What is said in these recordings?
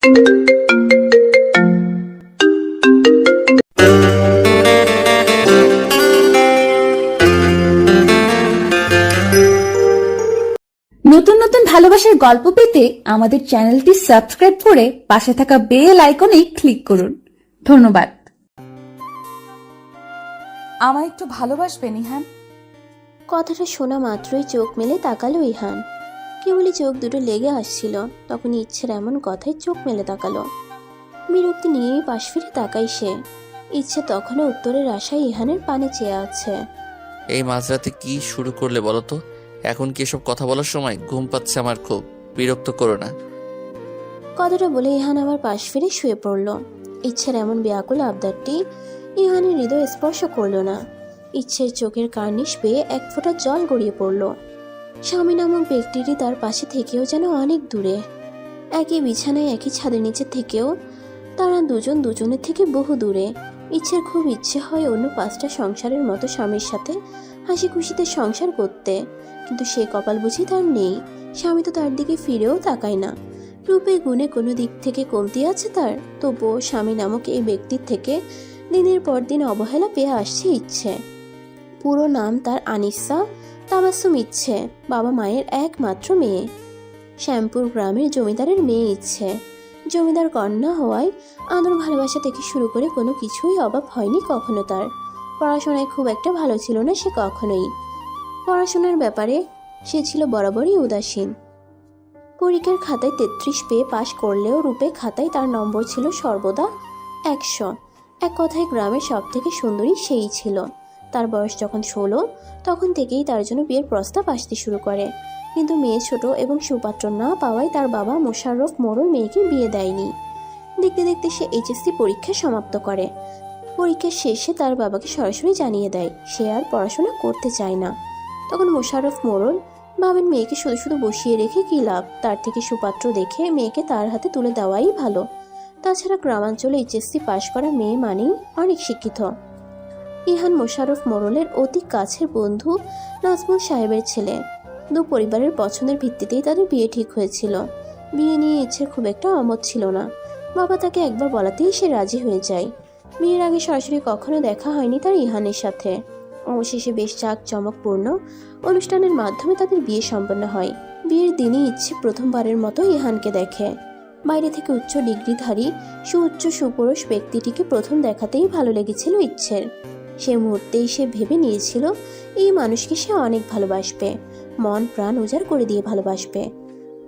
নতুন নতুন ভালোবাসার গল্প পেতে আমাদের চ্যানেলটি সাবস্ক্রাইব করে পাশে থাকা বেল আইকনে ক্লিক করুন। ধন্যবাদ। আমায় একটু ভালোবাসবেন ইহান? কথাটা শোনা মাত্রই চোখ মেলে তাকালো ইহান। কেবলই চোখ দুটো লেগে আসছিল, তখনই ইচ্ছের এমন কথায় চোখ মেলে তাকালো। বিরক্তি নিয়েই পাশ ফিরে তাকাই সে। ইচ্ছে তখনও উত্তরের আশায় ইহানের পানে চেয়ে আছে। এই মাঝরাতে কি শুরু করলে বলো তো? এখন কি এসব কথা বলার সময়? ঘুম পাচ্ছে আমার খুব, বিরক্ত করো না। কথাটা বলে ইহান আবার পাশ ফিরে শুয়ে পড়ল। ইচ্ছের এমন ব্যাকুল আবদারটি ইহানের হৃদয় স্পর্শ করল না। ইচ্ছের চোখের কার্নিশ পেয়ে এক ফোঁটা জল গড়িয়ে পড়ল। স্বামী নামক ব্যক্তিটি তার পাশে থেকেও যেন অনেক দূরে। একই বিছানায় একই ছাদের নিচে থেকেও তারা দুজন দুজনের থেকে বহু দূরে। ইচ্ছের খুব ইচ্ছে হয় অন্য 5টা সংসারের মতো স্বামীর সাথে হাসি খুশিতে সংসার করতে, কিন্তু সে কপাল বুঝি তার নেই। স্বামী তো তার দিকে ফিরেও তাকায় না। রূপে গুণে কোনো দিক থেকে কমতি আছে তার, তবুও স্বামী নামক এই ব্যক্তির থেকে দিনের পর দিন অবহেলা পেয়ে আসছে ইচ্ছে। পুরো নাম তার আনিসা তাবাসসুম ইচ্ছে, বাবা মায়ের একমাত্র মেয়ে। শ্যামপুর গ্রামের জমিদারের মেয়ে ইচ্ছে। জমিদার কন্যা হওয়ায় আদর ভালোবাসা থেকে শুরু করে কোনো কিছুই অভাব হয়নি কখনো তার। পড়াশোনায় খুব একটা ভালো ছিল না সে কখনোই। পড়াশোনার ব্যাপারে সে ছিল বরাবরই উদাসীন। পরীক্ষার খাতায় 33 পেয়ে পাশ করলেও রূপে খাতায় তার নম্বর ছিল সর্বদা 100। এক কথায় গ্রামের সব থেকে সুন্দরী সেই ছিল। তার বয়স যখন 16, তখন থেকেই তার জন্য বিয়ের প্রস্তাব আসতে শুরু করে, কিন্তু মেয়ে ছোট এবং সুপাত্র না পাওয়ায় তার বাবা মোশাররফ মোড়ল মেয়েকে বিয়ে দেয়নি। দেখতে দেখতে সে এইচএসসি পরীক্ষা সমাপ্ত করে। পরীক্ষার শেষে তার বাবাকে সরাসরি জানিয়ে দেয় সে আর পড়াশোনা করতে চায় না। তখন মোশাররফ মোড়ল ভাবেন মেয়েকে শুধু শুধু বসিয়ে রেখে কী লাভ, তার থেকে সুপাত্র দেখে মেয়েকে তার হাতে তুলে দেওয়াই ভালো। তাছাড়া গ্রামাঞ্চলে এইচএসসি পাশ করা মেয়ে মানেই অনেক শিক্ষিত। ইহান মোশাররফ মোড়লের অতি কাছের বন্ধু নাজমুল সাহেবের ছেলে। দু পরিবারের পছন্দের ভিত্তিতেই তাদের বিয়ে ঠিক হয়েছিল। বিয়ে নিয়ে ইচ্ছের খুব একটা অমত ছিল না। বাবা তাকে একবার বলাতেই সে রাজি হয়ে যায়। বিয়ের আগে সরাসরি কখনো দেখা হয়নি তার ইহানের সাথে। অবশেষে বেশ জাঁকজমকপূর্ণ অনুষ্ঠানের মাধ্যমে তাদের বিয়ে সম্পন্ন হয়। বিয়ের দিনই ইচ্ছে প্রথমবারের মতো ইহানকে দেখে। বাইরে থেকে উচ্চ ডিগ্রিধারী সুউচ্চ সুপুরুষ ব্যক্তিটিকে প্রথম দেখাতেই ভালো লেগেছিল ইচ্ছের। সে মুহূর্তেই সে ভেবে নিয়েছিল এই মানুষকে সে অনেক ভালোবাসবে, মন প্রাণ উজাড় করে দিয়ে ভালোবাসবে।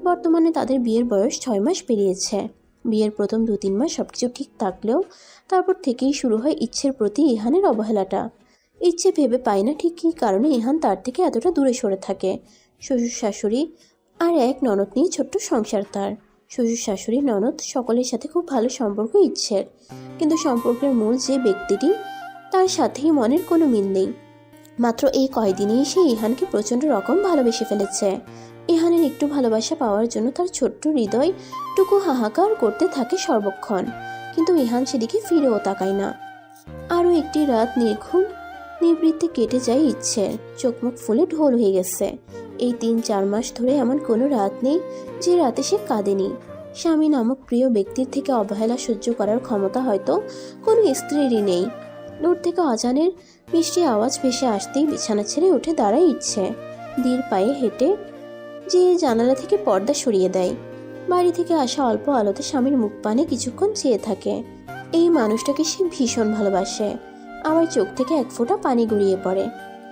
বর্তমানে তাদের বিয়ের বয়স 6 মাস পেরিয়েছে। বিয়ের প্রথম 2-3 মাস সবকিছু ঠিক থাকলেও তারপর থেকেই শুরু হয় ইচ্ছের প্রতি ইহানের অবহেলাটা। ইচ্ছে ভেবে পায় না ঠিক কী কারণে ইহান তার থেকে এতটা দূরে সরে থাকে। শ্বশুর শাশুড়ি আর এক ননদ নিয়ে ছোট্ট সংসার তার। শ্বশুর শাশুড়ি ননদ সকলের সাথে খুব ভালো সম্পর্ক ইচ্ছের, কিন্তু সম্পর্কের মূল যে ব্যক্তিটি তার সাথেই মনের কোনো মিল নেই। মাত্র এই কয়দিনেই সে ইহানকে প্রচণ্ড রকম ভালোবেসে ফেলেছে। ইহানের একটু ভালোবাসা পাওয়ার জন্য তার ছোট্ট হৃদয়টুকু হাহাকার করতে থাকে সর্বক্ষণ, কিন্তু ইহান সেদিকে ফিরেও তাকায় না। আরও একটি রাত নির্ঘুম নিবৃত্তে কেটে যায় ইচ্ছের। চোখ মুখ ফুলে ঢোল হয়ে গেছে। এই 3-4 মাস ধরে এমন কোনো রাত নেই যে রাতে সে কাঁদেনি। স্বামী নামক প্রিয় ব্যক্তির থেকে অবহেলা সহ্য করার ক্ষমতা হয়তো কোনো স্ত্রীরই নেই। দূর থেকে আজানের মিষ্টি আওয়াজ ভেসে আসতেই বিছানা ছেড়ে উঠে দাঁড়ায় ইচ্ছে। ধীর পায়ে হেঁটে যে জানালা থেকে পর্দা সরিয়ে দেয়। বাড়ি থেকে আসা অল্প আলোতে স্বামীর মুখ পানে কিছুক্ষণ চেয়ে থাকে। এই মানুষটাকে সে ভীষণ ভালোবাসে। আবার চোখ থেকে এক ফোঁটা পানি গড়িয়ে পড়ে।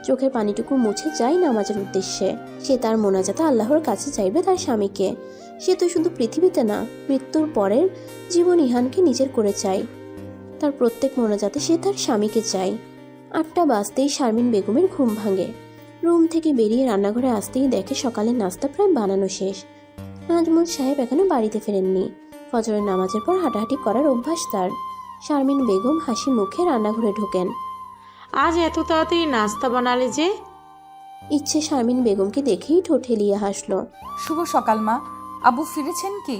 চোখের পানিটুকু মুছে যায় নামাজের উদ্দেশ্যে। সে তার মোনাজাতে আল্লাহর কাছে চাইবে তার স্বামীকে। সে তো শুধু পৃথিবীতে না, মৃত্যুর পরের জীবন ইহানকে নিজের করে চায়। তার প্রত্যেক মোনাজাতে সে তার স্বামীকে চায়। 8টা বাজতেই শারমিন বেগমের ঘুম ভাঙে। রুম থেকে বেরিয়ে রান্নাঘরে আসতেই দেখে সকালের নাস্তা প্রায় বানানো শেষ। নাজমুল সাহেব এখনো বাড়িতে ফেরেননি। ফজরের নামাজের পর হাঁটাহাঁটি করার অভ্যাস তার। শারমিন বেগম হাসি মুখে রান্নাঘরে ঢোকেন। আজ এত তাড়াতাড়ি নাস্তা বানালে যে? ইচ্ছে শারমিন বেগমকে দেখেই ঠোঁট হেলিয়ে হাসলো। শুভ সকাল মা, আবু ফিরেছেন কি?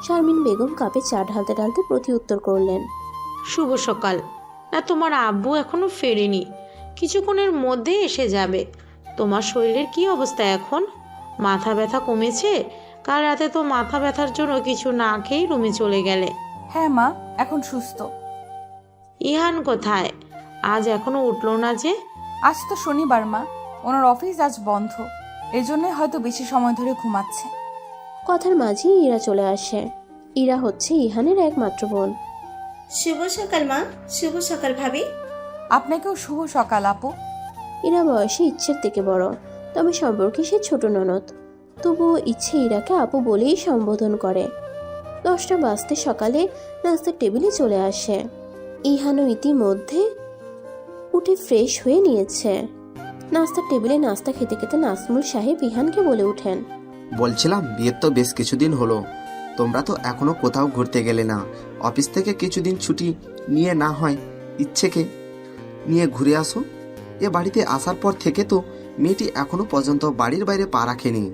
শারমিন বেগম কাপে চা ঢালতে ঢালতে প্রতি উত্তর করলেন, শুভ সকাল। না, তোমার আব্বু এখনো ফেরেনি, কিছুক্ষণের মধ্যে এসে যাবে। তোমার শরীরের কি অবস্থা এখন? মাথা ব্যথা কমেছে? কাল রাতে তো মাথা ব্যথার জন্য কিছু না খেয়েই রুমে চলে গেলে। হ্যাঁ মা, এখন সুস্থ। ইহান কোথায়? আজ এখনো উঠলো না যে? আজ তো শনিবার মা, ওনার অফিস আজ বন্ধ, এজন্যই হয়তো বেশি সময় ধরে ঘুমাচ্ছে। কথার মাঝেই ইরা চলে আসে। ইরা হচ্ছে ইহানের একমাত্র বোন। শুভ সকাল মা। শুভ সকাল ভাবি। আপনাকেও শুভ সকাল আপু। ইরা বয়সে ইচ্ছের থেকে বড়, তবে সম্পর্কে সে ছোট ননদ। তবুও ইচ্ছে ইরাকে আপু বলেই সম্বোধন করে। 10টা বাজতে সকালে নাস্তার টেবিলে চলে আসে। ইহানও ইতিমধ্যে উঠে ফ্রেশ হয়ে নিয়েছে। নাস্তার টেবিলে নাস্তা খেতে খেতে নাজমুল সাহেব ইহানকে বলে ওঠেন, বলছিলাম বিয়ের তো বেশ কিছুদিন হলো, তোমরা তো এখনো কোথাও ঘুরতে গেলে না। অফিস থেকে কিছুদিন ছুটি নিয়ে না হয় ইচ্ছেকে নিয়ে ঘুরে আসো। এ বাড়িতে আসার পর থেকে তো মেয়েটি এখনো পর্যন্ত বাড়ির বাইরে পা রাখেনি।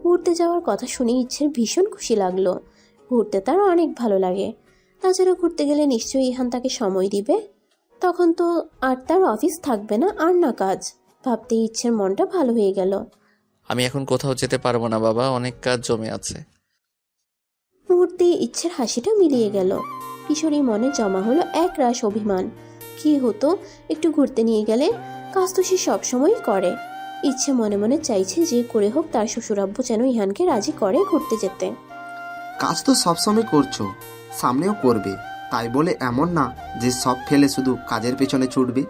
ঘুরতে যাওয়ার কথা শুনে ইচ্ছের ভীষণ খুশি লাগলো। ঘুরতে তার অনেক ভালো লাগে। তাছাড়া ঘুরতে গেলে নিশ্চয়ই ইহান তাকে সময় দিবে। তখন তো আর তার অফিস থাকবে না, আর না কাজ। ভাবতে ইচ্ছের মনটা ভালো হয়ে গেল। আমি এখন কোথাও যেতে পারবো না বাবা, অনেক কাজ জমে আছে। মুহূর্তে ইচ্ছের হাসিটা মিলিয়ে গেল। কিশোরী মনে জমা হলো এক রাশ অভিমান। কি হতো একটু ঘুরতে নিয়ে গেলে? কাজ তো সে সবসময়ই করে। ইচ্ছে মনে মনে চাইছে যে করে হোক তার শ্বশুরাব্বু যেন ইহানকে রাজি করে ঘুরতে যেতে। কাজ তো সবসময় করছো, সামনেও করবে, তাই বলে এমন না যে সব ফেলে শুধু কাজের পেছনে ছুটবে।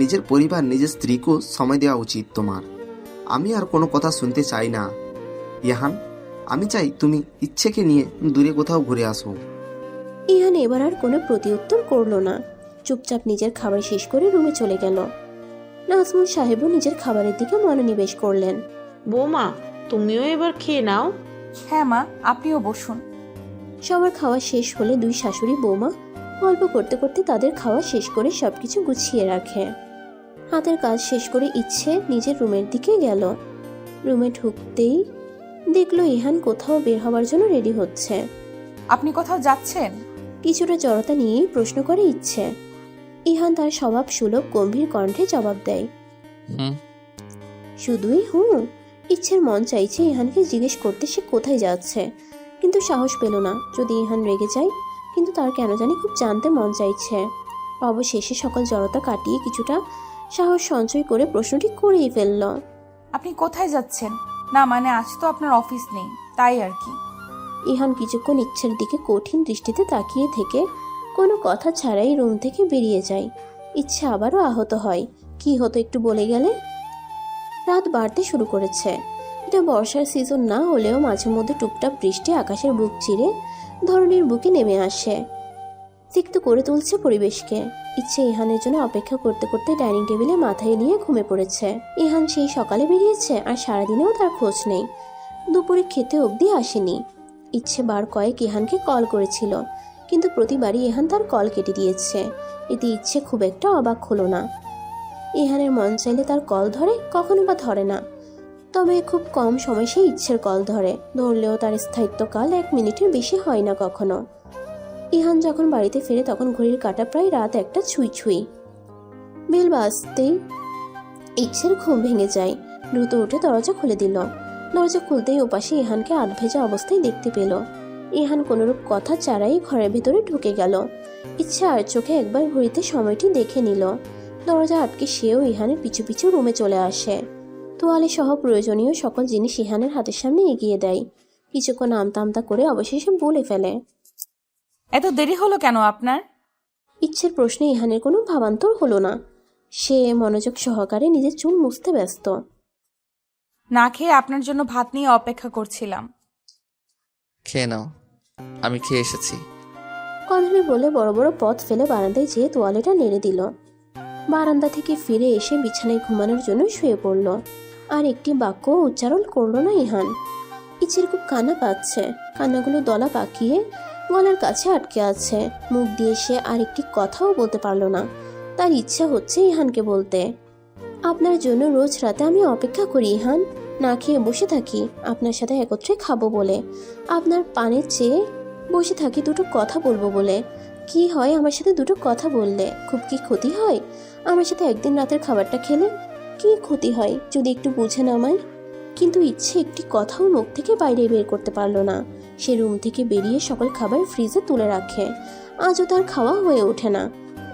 নিজের পরিবার, নিজের স্ত্রীকেও সময় দেওয়া উচিত তোমার। আমি আর কোনো কথা শুনতে চাই না ইহান। আমি চাই তুমি ইচ্ছেকে নিয়ে দূরে কোথাও ঘুরে আসো। ইহান এবার আর কোনো প্রতিউত্তর করলো না। চুপচাপ নিজের খাবার শেষ করে রুমে চলে গেল। নাজমুল সাহেবও নিজের খাবারের দিকে মনোনিবেশ করলেন। বৌমা, তুমিও এবার খেয়ে নাও। হ্যাঁ মা, আপনিও বসুন। সবার খাওয়া শেষ হলে দুই শাশুড়ি বৌমা গল্প করতে করতে তাদের খাওয়া শেষ করে সবকিছু গুছিয়ে রাখে। হাতের কাজ শেষ করে ইচ্ছে নিজের রুমের দিকে গেল। রুমে ঢুকতেই দেখলো ইহান কোথাও বের হবার জন্য রেডি হচ্ছে। আপনি কোথাও যাচ্ছেন? কিছুটা জড়তা নিয়েই প্রশ্ন করে ইচ্ছে। ইহান তার স্বভাব সুলভ গম্ভীর কণ্ঠে জবাব দেয়, হুম। শুধুই হুঁ? ইচ্ছের মন চাইছে ইহানকে জিজ্ঞেস করতে সে কোথায় যাচ্ছে, কিন্তু সাহস পেল না। যদি ইহান রেগে যায়, কিন্তু তার কেন জানি খুব জানতে মন চাইছে। অবশেষে সকল জড়তা কাটিয়ে কিছুটা সাহস সঞ্চয় করে প্রশ্নটি করেই ফেলল। আপনি কোথায় যাচ্ছেন? না মানে আজ তো আপনার অফিস নেই, তাই আর কি। ইহান কিছুক্ষণ ইচ্ছের দিকে কঠিন দৃষ্টিতে তাকিয়ে থেকে কোনো কথা ছাড়াই রুম থেকে বেরিয়ে যায়। ইচ্ছে আবারও আহত হয়। কি হতো একটু বলে গেলে? রাত বাড়তে শুরু করেছে। এটা বর্ষার সিজন না হলেও মাঝে মধ্যে টুপটাপ বৃষ্টি আকাশের বুক চিরে ধরনের বুকে নেমে আসে, তিক্ত করে তুলছে পরিবেশকে। ইচ্ছে ইহানের জন্য অপেক্ষা করতে করতে ডাইনিং টেবিলে মাথায় নিয়ে ঘুমিয়ে পড়েছে। ইহান সেই সকালে বেরিয়েছে, আর সারাদিনেও তার খোঁজ নেই। দুপুরে খেতে অবধি আসেনি। ইচ্ছে বার কয়েক ইহানকে কল করেছিল, কিন্তু প্রতিবারই ইহান তার কল কেটে দিয়েছে। এতে ইচ্ছে খুব একটা অবাক হলো না। ইহানের মন চাইলে তার কল ধরে, কখনো বা ধরে না। তবে খুব কম সময় সে ইচ্ছের কল ধরে, ধরলেও তার স্থায়িত্বকাল 1 মিনিটের বেশি হয় না কখনো। ইহান যখন বাড়িতে ফেরে তখন ঘড়ির কাঁটা প্রায় রাত 1টা ছুঁই ছুঁই। বেল বাজতেই ইচ্ছের ঘুম ভেঙে যায়। দ্রুত উঠে দরজা খুলে দিল। দরজা খুলতেই ওপাশে ইহানকে আধভেজা অবস্থায় দেখতে পেল। ইহান কোনরূপ কথা ছাড়াই ঘরের ভিতরে ঢুকে গেল। ইচ্ছে আর চোখে একবার ঘড়িতে সময়টি দেখে নিল। দরজা আটকে সেও ইহানের পিছু পিছু রুমে চলে আসে। তোয়ালে সহ প্রয়োজনীয় সকল জিনিস ইহানের হাতের সামনে এগিয়ে দেয়। কিছুক্ষণ আমতা আমতা করে অবশেষে বলে ফেলে, এত দেরি হলো কেন আপনার? ইচ্ছের প্রশ্নে ইহানের কোনো ভাবান্তর হলো না। সে মনোযোগ সহকারে নিজের চুল মুছতে ব্যস্ত। না খেয়ে আপনার জন্য ভাত নিয়ে অপেক্ষা করছিলাম। খেয়ে নাও, আমি খেয়ে এসেছি। কথাটি বলে বড় বড় পথ ফেলে বারান্দায় যেয়ে তোয়ালেটা নেড়ে দিল। বারান্দা থেকে ফিরে এসে বিছানায় ঘুমানোর জন্য শুয়ে পড়ল। আর একটি বাক্য উচ্চারণ করলো না ইহান। ইচ্ছের খুব কান্না পাচ্ছে। কান্নাগুলো দলা পাকিয়ে গলার কাছে আটকে আছে। মুখ দিয়ে সে আর একটি কথাও বলতে পারল না। তার ইচ্ছা হচ্ছে ইহানকে বলতে, আপনার জন্য রোজ রাতে আমি অপেক্ষা করি ইহান, না খেয়ে বসে থাকি আপনার সাথে একত্রে খাবো বলে, আপনার পানের চেয়ে বসে থাকি দুটো কথা বলবো বলে। কি হয় আমার সাথে দুটো কথা বললে? খুব কি ক্ষতি হয়? আমার সাথে একদিন রাতের খাবারটা খেলে কি ক্ষতি হয় যদি একটু বুঝে নামাই? কিন্তু ইচ্ছে একটি কথাও মুখ থেকে বাইরে বের করতে পারল না। সে রুম থেকে বেরিয়ে সকল খাবার ফ্রিজে তুলে রাখে। আজও তার খাওয়া হয়ে ওঠে না।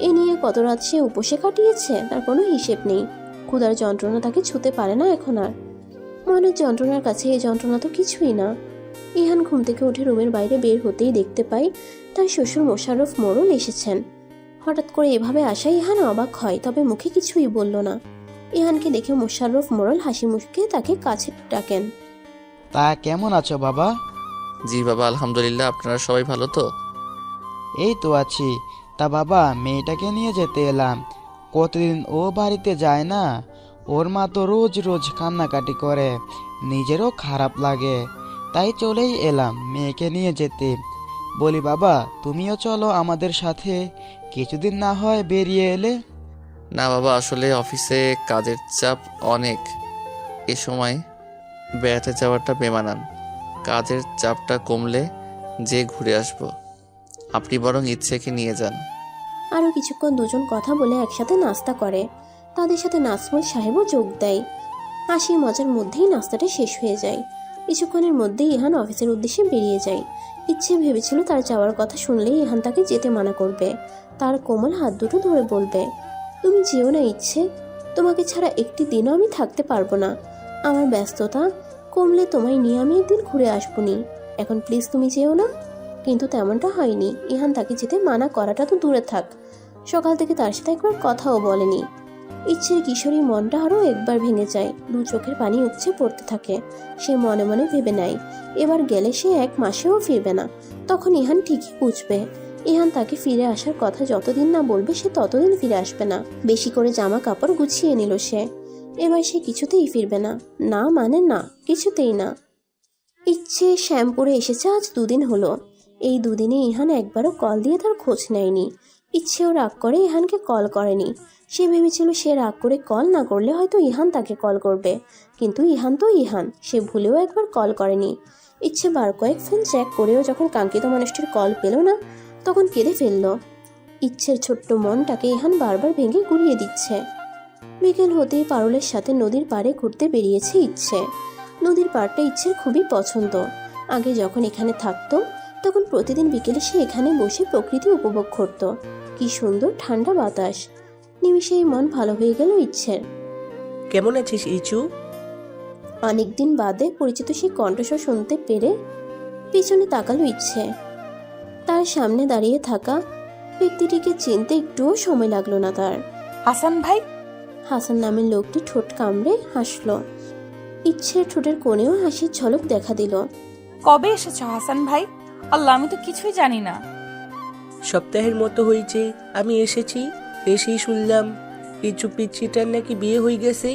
এ নিয়ে কত রাত সে উপসে কাটিয়েছে তার কোনো হিসেব নেই। ক্ষুধার যন্ত্রণা তাকে ছুতে পারে না এখন আর। মনের যন্ত্রণার কাছে এই যন্ত্রণা তো কিছুই না। ইহান ঘুম থেকে উঠে রুমের বাইরে বের হতেই দেখতে পাই তার শ্বশুর মোশাররফ মোড়ল এসেছেন। হঠাৎ করে এভাবে আসা ইহান অবাক হয়, তবে মুখে কিছুই বলল না। ইহানকে দেখে মোশাররফ মোড়ল হাসি মুখে তাকে কাছে ডাকেন। তা কেমন আছো বাবা? জি বাবা, আলহামদুলিল্লাহ। আপনারা সবাই ভালো তো? এই তো আছি। তা বাবা, মেয়েটাকে নিয়ে যেতে এলাম। কতদিন ও বাড়িতে যায় না। ওর মা তো রোজ রোজ কান্নাকাটি করে, নিজেরও খারাপ লাগে। তাই চলেই এলাম মেয়েকে নিয়ে যেতে। বলি বাবা, তুমিও চলো আমাদের সাথে, কিছুদিন না হয় বেরিয়ে এলে। না বাবা, আসলে অফিসে কাজের চাপ অনেক। এ সময় বেড়াতে যাওয়াটা বেমানান। কাজের চাপটা কমলে যে ঘুরে আসব। আপনি বরং ইচ্ছেকে নিয়ে যান। আরও কিছুক্ষণ দুজন কথা বলে একসাথে নাস্তা করে। তাদের সাথে নাজমুল সাহেবও যোগ দেয়। হাসি মজার মধ্যেই নাস্তাটা শেষ হয়ে যায়। কিছুক্ষণের মধ্যেই ইহান অফিসের উদ্দেশ্যে বেরিয়ে যায়। ইচ্ছে ভেবেছিল তার যাওয়ার কথা শুনলেই ইহান তাকে যেতে মানা করবে, তার কোমল হাত দুটো ধরে বলবে, তুমি যেও না ইচ্ছে, তোমাকে ছাড়া একটি দিনও আমি থাকতে পারবো না। আমার ব্যস্ততা কমলে তোমায় নিয়ে আমি একদিন ঘুরে আসবনি। এখন প্লিজ তুমি যেও না। কিন্তু তেমনটা হয়নি। ইহান তাকে যেতে মানা করাটা তো দূরে থাক, সকাল থেকে তার সাথে একবার কথাও বলেনি। ইচ্ছের কিশোরী মনটা আরও একবার ভেঙে যায়। দু চোখের পানি উপচে পড়তে থাকে। সে মনে মনে ভেবে নেয় এবার গেলে সে 1 মাসেও ফিরবে না। তখন ইহান ঠিকই বুঝবে ইহান তাকে ফিরে আসার কথা যতদিন না বলবে সে ততদিন ফিরে আসবে না। বেশি করে জামা কাপড় গুছিয়ে নিল সে। এবার সে কিছুতেই ফিরবে না। না মানে না, কিছুতেই না। ইচ্ছে শ্যামপুরে এসেছে আজ 2 দিন হলো। এই 2 দিনে ইহান একবারও কল দিয়ে তার খোঁজ নেয়নি। ইচ্ছেও রাগ করে ইহানকে কল করেনি। সে ভেবেছিল সে রাগ করে কল না করলে হয়তো ইহান তাকে কল করবে, কিন্তু ইহান তো ইহান, সে ভুলেও একবার কল করেনি। ইচ্ছে বার কয়েক ফোন চেক করেও যখন কাঙ্ক্ষিত মানুষটির কল পেল না তখন কেঁদে ফেলল। ইচ্ছের ছোট্ট মনটাকে ইহান বারবার ভেঙে গুড়িয়ে দিচ্ছে। বিকেল হতেই পারুলের সাথে নদীর পাড়ে ঘুরতে বেরিয়েছে ইচ্ছে। নদীর পাড়টা ইচ্ছের খুবই পছন্দ। আগে যখন এখানে থাকতো তখন প্রতিদিন বিকেলে সে এখানে বসে প্রকৃতি উপভোগ করত। কি সুন্দর ঠান্ডা বাতাস। নিমিষেই মন ভালো হয়ে গেল ইচ্ছের। কেমন আছিস ইচু? অনেকদিন বাদে পরিচিত সেই কণ্ঠস্বর শুনতে পেরে পিছনে তাকালো ইচ্ছে। তার সামনে দাঁড়িয়ে থাকা ব্যক্তিটিকে চিনতে একটুও সময় লাগলো না তার। হাসান ভাই। হাসান নামের লোকটি ঠোঁট কামড়ে হাসলো। ইচ্ছের ঠোঁটের কোণেও হাসির ঝলক দেখা দিল। কবে এসেছো হাসান ভাই? আল্লাহ, আমি তো কিছুই জানি না। সপ্তাহের মতো হয়েছে আমি এসেছি। এসেই শুনলাম ইচু পিচ্ছিটার নাকি বিয়ে হয়ে গেছে।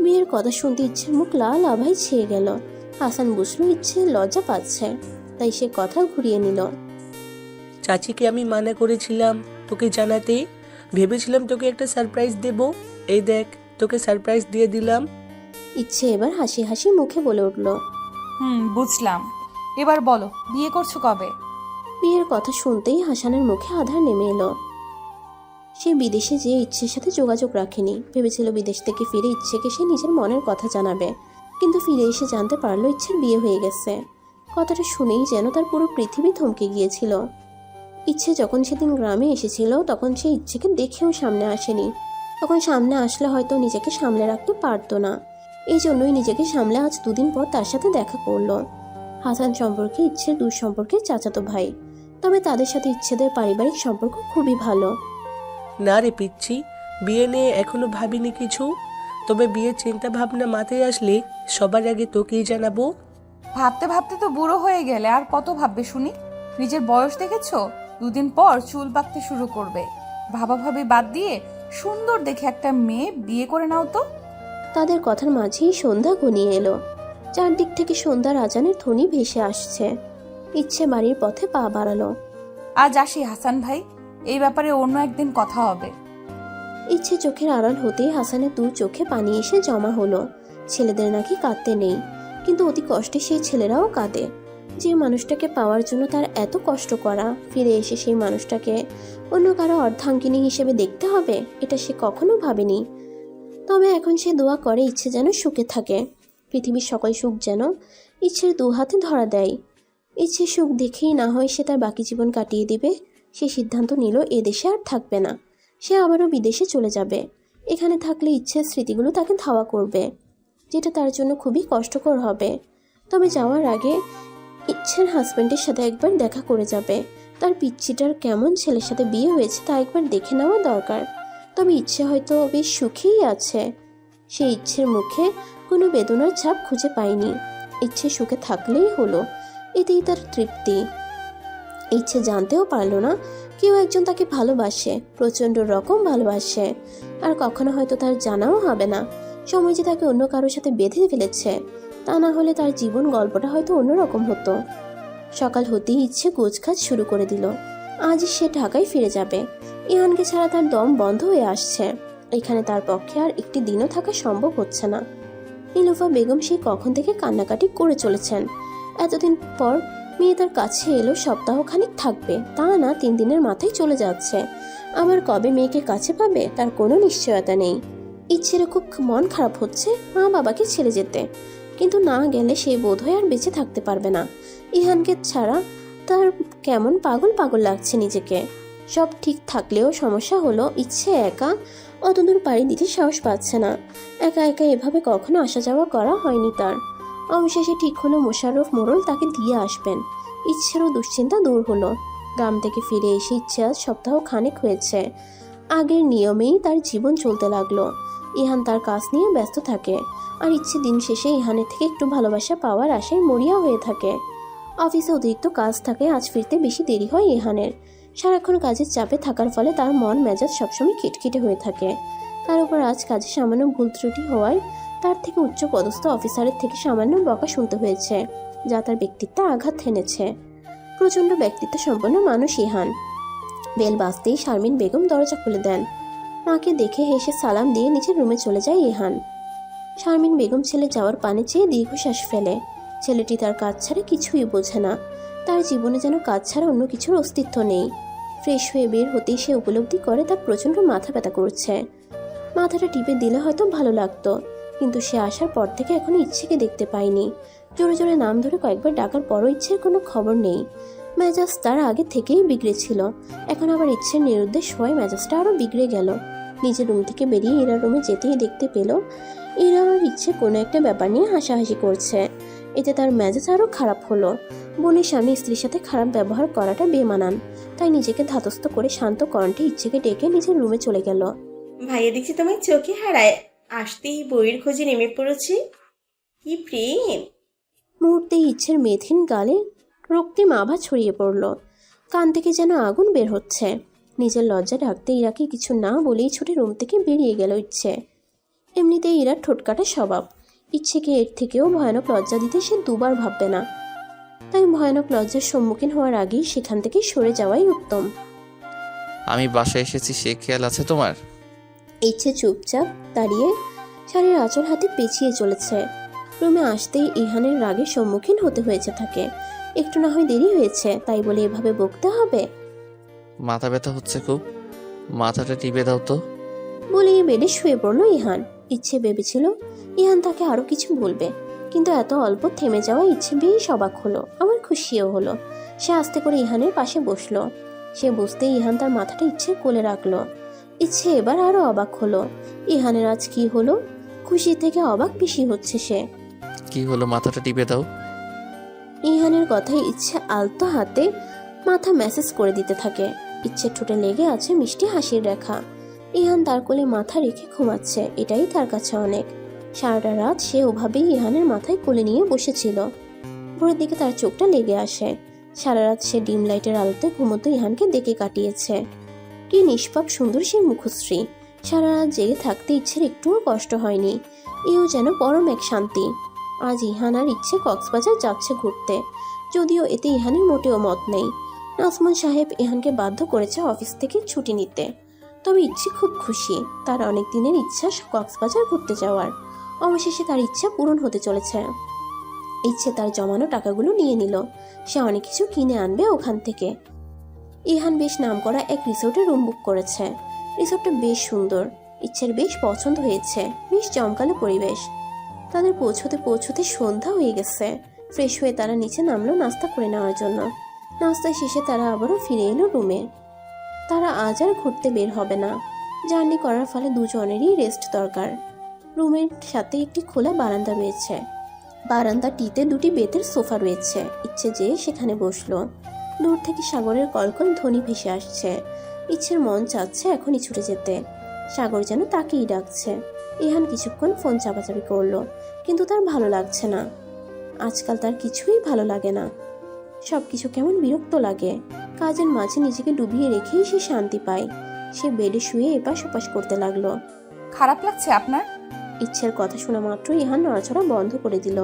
বিয়ের কথা শুনতে ইচ্ছের মুখ লাল আভায় ছেয়ে গেল। হাসান বুঝলো ইচ্ছে লজ্জা পাচ্ছে, তাই সে কথা ঘুরিয়ে নিল। চাচিকে আমি মানা করেছিলাম তোকে জানাতে। ভেবেছিলাম তোকে একটা সারপ্রাইজ দেব। এই দেখ, তোকে সারপ্রাইজ দিয়ে দিলাম। ইচ্ছে এবার হাসি হাসি মুখে বলে উঠল, বুঝলাম। এবার বলো, বিয়ে করছো কবে? বিয়ের কথা শুনতেই হাসানের মুখে আধার নেমে এলো। সে বিদেশে যেয়ে ইচ্ছের সাথে যোগাযোগ রাখেনি। ভেবেছিল বিদেশ থেকে ফিরে ইচ্ছেকে সে নিজের মনের কথা জানাবে, কিন্তু ফিরে এসে জানতে পারলো ইচ্ছের বিয়ে হয়ে গেছে। কথাটা শুনেই যেন তার পুরো পৃথিবী থমকে গিয়েছিল। ইচ্ছে যখন সেদিন গ্রামে এসেছিল তখন সে ইচ্ছেকে দেখেও সামনে আসেনি। তখন সামনে আসলে হয়তো নিজেকে সামলে রাখতে পারতো না। এই জন্যই নিজেকে সামলে আজ 2 দিন পর তার সাথে দেখা করলো। হাসান সম্পর্কে ইচ্ছের দূর সম্পর্কে চাচাতো ভাই, তবে তাদের সাথে ইচ্ছেদের পারিবারিক সম্পর্ক খুবই ভালো। না রে পিচ্ছি, বিয়ে নিয়ে এখনো ভাবিনি কিছু। তবে বিয়ের চিন্তা ভাবনা মাথায় আসলে সবার আগে তোকেই জানাবো। ভাবতে ভাবতে তো বুড়ো হয়ে গেলে, আর কত ভাববে শুনি? নিজের বয়স দেখেছো? 2 দিন পর চুল পাকতে শুরু করবে। ভাবাভাবি বাদ দিয়ে সুন্দর দেখে একটা মেয়ে বিয়ে করে নাও তো। তাদের কথার মাঝেই সন্ধ্যা ঘনিয়ে এলো। চারদিক থেকে সন্ধ্যার আজানের ধ্বনি ভেসে আসছে। ইচ্ছে বাড়ির পথে পা বাড়ালো। আজ আসি হাসান ভাই, এই ব্যাপারে অন্য একদিন কথা হবে। ইচ্ছে চোখের আড়াল হতেই হাসানের 2 চোখে পানি এসে জমা হলো। ছেলেদের নাকি কাঁদতে নেই, কিন্তু অতি কষ্টে সেই ছেলেরাও কাঁদে। যে মানুষটাকে পাওয়ার জন্য তার এত কষ্ট করা, ফিরে এসে সেই মানুষটাকে অন্য কারো অর্ধাঙ্গিনী হিসেবে দেখতে হবে, এটা সে কখনো ভাবেনি। তবে এখন সে দোয়া করে ইচ্ছে যেন সুখে থাকে। পৃথিবীর সকল সুখ যেন ইচ্ছের দু হাতে ধরা দেয়। ইচ্ছের সুখ দেখেই না হয় সে তার বাকি জীবন কাটিয়ে দিবে। সে সিদ্ধান্ত নিল এ দেশে আর থাকবে না, সে আবারও বিদেশে চলে যাবে। এখানে থাকলে ইচ্ছের স্মৃতিগুলো তাকে ধাওয়া করবে, যেটা তার জন্য খুবই কষ্টকর হবে। তবে যাওয়ার আগে ইচ্ছের হাজব্যান্ডের সাথে একবার দেখা করে যাবে। তার পিচ্চিটার কেমন ছেলের সাথে বিয়ে হয়েছে তা একবার দেখে নেওয়া দরকার। তবে ইচ্ছে হয়তো বেশ সুখেই আছে। সে ইচ্ছের মুখে কোনো বেদনার ছাপ খুঁজে পায়নি। ইচ্ছে সুখে থাকলেই হলো, এতেই তার তৃপ্তি। ইচ্ছে জানতেও পারলো না কেউ একজন তাকে ভালোবাসে, প্রচণ্ড রকম ভালোবাসে। আর কখনো হয়তো তার জানাও হবে না সময় যে তাকে অন্য কারোর সাথে বেঁধে ফেলেছে। তা না হলে তার জীবন গল্পটা হয়তো অন্যরকম হতো। সকাল হতেই ইচ্ছে গোছগাছ শুরু করে দিল। আজ সে ঢাকায় ফিরে যাবে। ইহানকে ছাড়া তার দম বন্ধ হয়ে আসছে। এখানে তার পক্ষে আর একটি দিনও থাকা সম্ভব হচ্ছে না। নীলুফা বেগম সেই কখন থেকে কান্নাকাটি করে চলেছেন। এতদিন পর মেয়ে তার কাছে এলো, সপ্তাহখানিক থাকবে, তা না 3 দিনের মাথায় চলে যাচ্ছে। আবার কবে মেয়েকে কাছে পাবে তার কোনো নিশ্চয়তা নেই। ইচ্ছের খুব মন খারাপ হচ্ছে মা বাবাকে ছেড়ে যেতে, কিন্তু না গেলে সে বোধহয় আর বেঁচে থাকতে পারবে না। ইহানকে ছাড়া তার কেমন পাগল পাগল লাগছে নিজেকে। সব ঠিক থাকলেও সমস্যা হলো ইচ্ছে একা অতদূর পাড়ি দিতে সাহস পাচ্ছে না। একা একা এভাবে কখনো আসা যাওয়া করা হয়নি তার। অবশেষে ঠিক হলো মোশাররফ মোড়ল তাকে দিয়ে আসবেন। ইচ্ছেরও দুশ্চিন্তা দূর হলো। গ্রাম থেকে ফিরে এসে ইচ্ছে আজ সপ্তাহ খানেক হয়েছে। আগের নিয়মেই তার জীবন চলতে লাগলো। ইহান তার কাজ নিয়ে ব্যস্ত থাকে, আর ইচ্ছে দিন শেষে ইহানের থেকে একটু ভালোবাসা পাওয়ার আশায় মরিয়া হয়ে থাকে। অফিসে অতিরিক্ত কাজ থাকে, আজ ফিরতে বেশি দেরি হয় ইহানের। সারাক্ষণ কাজের চাপে থাকার ফলে তার মন মেজাজ সবসময় খিটখিটে হয়ে থাকে। তার উপর আজ কাজে সামান্য ভুল ত্রুটি হওয়ায় তার থেকে উচ্চ পদস্থ অফিসারের থেকে সামান্য বকা শুনতে হয়েছে, যা তার ব্যক্তিত্বে আঘাত হেনেছে। প্রচণ্ড ব্যক্তিত্ব সম্পন্ন মানুষ ইহান। বেল বাজতেই শারমিন বেগম দরজা খুলে দেন। মাকে দেখে হেসে সালাম দিয়ে নিজের রুমে চলে যায় ইহান। শারমিন বেগম ছেলে যাওয়ার পানে চেয়ে দীর্ঘশ্বাস ফেলে। ছেলেটি তার কাজ ছাড়া কিছুই বোঝে না। তার জীবনে যেন কাজ ছাড়া অন্য কিছুর অস্তিত্ব নেই। ফ্রেশ হয়ে বের হতেই সে উপলব্ধি করে তার প্রচণ্ড মাথা ব্যথা করছে। মাথাটা টিপে দিলে হয়তো ভালো লাগতো, কিন্তু সে আসার পর থেকে এখনো ইচ্ছেকে দেখতে পায়নি। জোরে জোরে নাম ধরে কয়েকবার ডাকার পরও ইচ্ছের কোনো খবর নেই। মেজাজ তার আগে থেকেই বিগড়েছিল, এখন আবার ইচ্ছের নিরুদ্দেশ হওয়ায় মেজাজটা আরও বিগড়ে গেল। নিজের রুম থেকে বেরিয়ে ইরার রুমে যেতেই দেখতে পেল ইরা আর ইচ্ছে কোনো একটা ব্যাপার নিয়ে হাসাহাসি করছে। এতে তার মেজাজ আরও খারাপ হলো। বোনের সামনে স্ত্রীর সাথে খারাপ ব্যবহার করাটা বেমানান, তাই নিজেকে ধাতস্থ করে শান্ত কণ্ঠে ইচ্ছেকে ডেকে নিজের রুমে চলে গেল। ভাইয়া দেখছি তোমায় চোখে হারায়, আসতেই বইয়ের খোঁজে নেমে পড়েছি। কি প্রেম! মুহূর্তেই ইচ্ছের মেথিন গালে রক্তিম আভা ছড়িয়ে পড়ল। কান থেকে যেন আগুন বের হচ্ছে। নিজের লজ্জা ঢাকতে ইরাকে কিছু না বলেই ছুটে রুম থেকে বেরিয়ে গেল ইচ্ছে। এমনিতেই ইরার ঠোঁটকাটা স্বভাব। ইচ্ছেকে এর থেকেও ভয়ানক লজ্জা দিতে সে দুবার ভাববে না। তাই ভয়ানক লজ্জার সম্মুখীন হওয়ার আগেই সেখান থেকে সরে যাওয়াই উত্তম। আমি বাসায় এসেছি সে খেয়াল আছে তোমার? ইচ্ছে চুপচাপ দাঁড়িয়ে শাড়ির আঁচল হাতে পেঁচিয়ে চলেছে। রুমে আসতেই ইহানের রাগের সম্মুখীন হতে হয়েছে তাকে। একটু না হয় দেরি হয়েছে, তাই বলে এভাবে বকতে হবে? মাথা ব্যথা হচ্ছে খুব, মাথাটা টিপে দাও তো। বলেই বেডে শুয়ে পড়ল ইহান। ইচ্ছে ভেবেছিল ইহান তাকে আরো কিছু বলবে, কিন্তু এত অল্প থেমে যাওয়া ইচ্ছে বেশ অবাক হলো, আবার খুশিও হলো। সে আস্তে করে ইহানের পাশে বসলো। সে বুঝতেই ইহান তার মাথাটা ইচ্ছে কোলে রাখলো। ইচ্ছে এবার আরো অবাক হলো। ইহানের আজ কি হলো? খুশি থেকে অবাক বেশি হচ্ছে সে। কি হলো, মাথাটা টিপে দাও। ইহানের কথায় ইচ্ছে আলতো হাতে মাথা ম্যাসেজ করে দিতে থাকে। ইচ্ছে ঠোঁটে লেগে আছে মিষ্টি হাসির রেখা। ইহান তার কোলে মাথা রেখে ঘুমাচ্ছে, এটাই তার কাছে অনেক। সারাটা রাত সে ওভাবেই ইহানের মাথায় কোলে নিয়ে বসেছিল। ভোরের দিকে তার চোখটা লেগে আসে। সারা রাত সে ডিম লাইটের আলোতে ঘুমোতো ইহানকে দেখে কাটিয়েছে। কি নিষ্পাপ সুন্দর সে মুখশ্রী। সারা রাত জেগে থাকতে ইচ্ছের একটুও কষ্ট হয়নি। এও যেন পরম এক শান্তি। আজ ইহান আর ইচ্ছে কক্সবাজার যাচ্ছে ঘুরতে, যদিও এতে ইহানের মোটেও মত নেই। নাজমুল সাহেব ইহানকে বাধ্য করেছে অফিস থেকে ছুটি নিতে। তবে ইচ্ছে খুব খুশি, তার অনেক দিনের ইচ্ছা কক্সবাজার ঘুরতে যাওয়ার। অবশেষে তার ইচ্ছা পূরণ হতে চলেছে। ইচ্ছে তার জমানো টাকাগুলো নিয়ে নিল। সে অনেক কিছু কিনে আনবে ওখান থেকে। ইহান বেশ নামকরা এক রিসোর্টে রুম বুক করেছে। রিসোর্টটা বেশ সুন্দর, ইচ্ছের বেশ পছন্দ হয়েছে। বেশ জমকালো পরিবেশ। তাদের পৌঁছতে পৌঁছতে সন্ধ্যা হয়ে গেছে। ফ্রেশ হয়ে তারা নিচে নামলো নাস্তা করে নেওয়ার জন্য। নাস্তা শেষে তারা আবারও ফিরে এলো রুমে। তারা আজ আর ঘুরতে বের হবে না। জার্নি করার ফলে দুজনেরই রেস্ট দরকার। রুমের সাথে একটি খোলা বারান্দা রয়েছে। বারান্দাটিতে দুটি বেতের সোফা রয়েছে। ইচ্ছে যে সেখানে বসলো। দূর থেকে সাগরের কলকল ধ্বনি ভেসে আসছে। ইচ্ছের মন চাচ্ছে এখনই ছুটে যেতে। সাগর যেন তাকেই ডাকছে। ইহান কিছুক্ষণ ফোন চাপাচাপি করলো, কিন্তু তার ভালো লাগছে না। আজকাল তার কিছুই ভালো লাগে না। সবকিছু কেমন বিরক্ত লাগে। কাজের মাঝে নিজেকে ডুবিয়ে রেখেই সে শান্তি পায়। সে বেডে শুয়ে এপাশ ওপাশ করতে লাগলো। খারাপ লাগছে আপনার? ইচ্ছের কথা শোনা মাত্র ইহান নড়াচড়া বন্ধ করে দিল।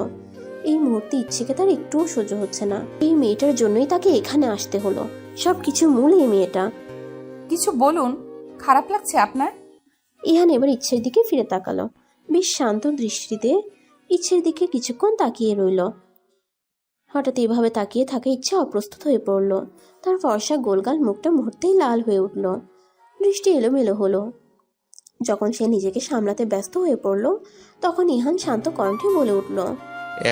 এই মুহূর্তে ইচ্ছেকে তার একটুও সহ্য হচ্ছে না। এই মেয়েটার জন্যই তাকে এখানে আসতে হলো। সবকিছু মূল এই মেয়েটা। কিছু বলুন, খারাপ লাগছে আপনার? ইহান এবার ইচ্ছের দিকে ফিরে তাকালো। বেশ শান্ত দৃষ্টিতে ইচ্ছের দিকে কিছুক্ষণ তাকিয়ে রইল। হঠাৎ এভাবে তাকিয়ে থাকা ইচ্ছা অপ্রস্তুত হয়ে পড়ল। তার ফর্সা গোলগাল মুখটা মুহূর্তেই লাল হয়ে উঠল। দৃষ্টি এলোমেলো হলো। যখন সে নিজেকে সামলাতে ব্যস্ত হয়ে পড়ল, তখন ইহান শান্ত কণ্ঠে বলে উঠল,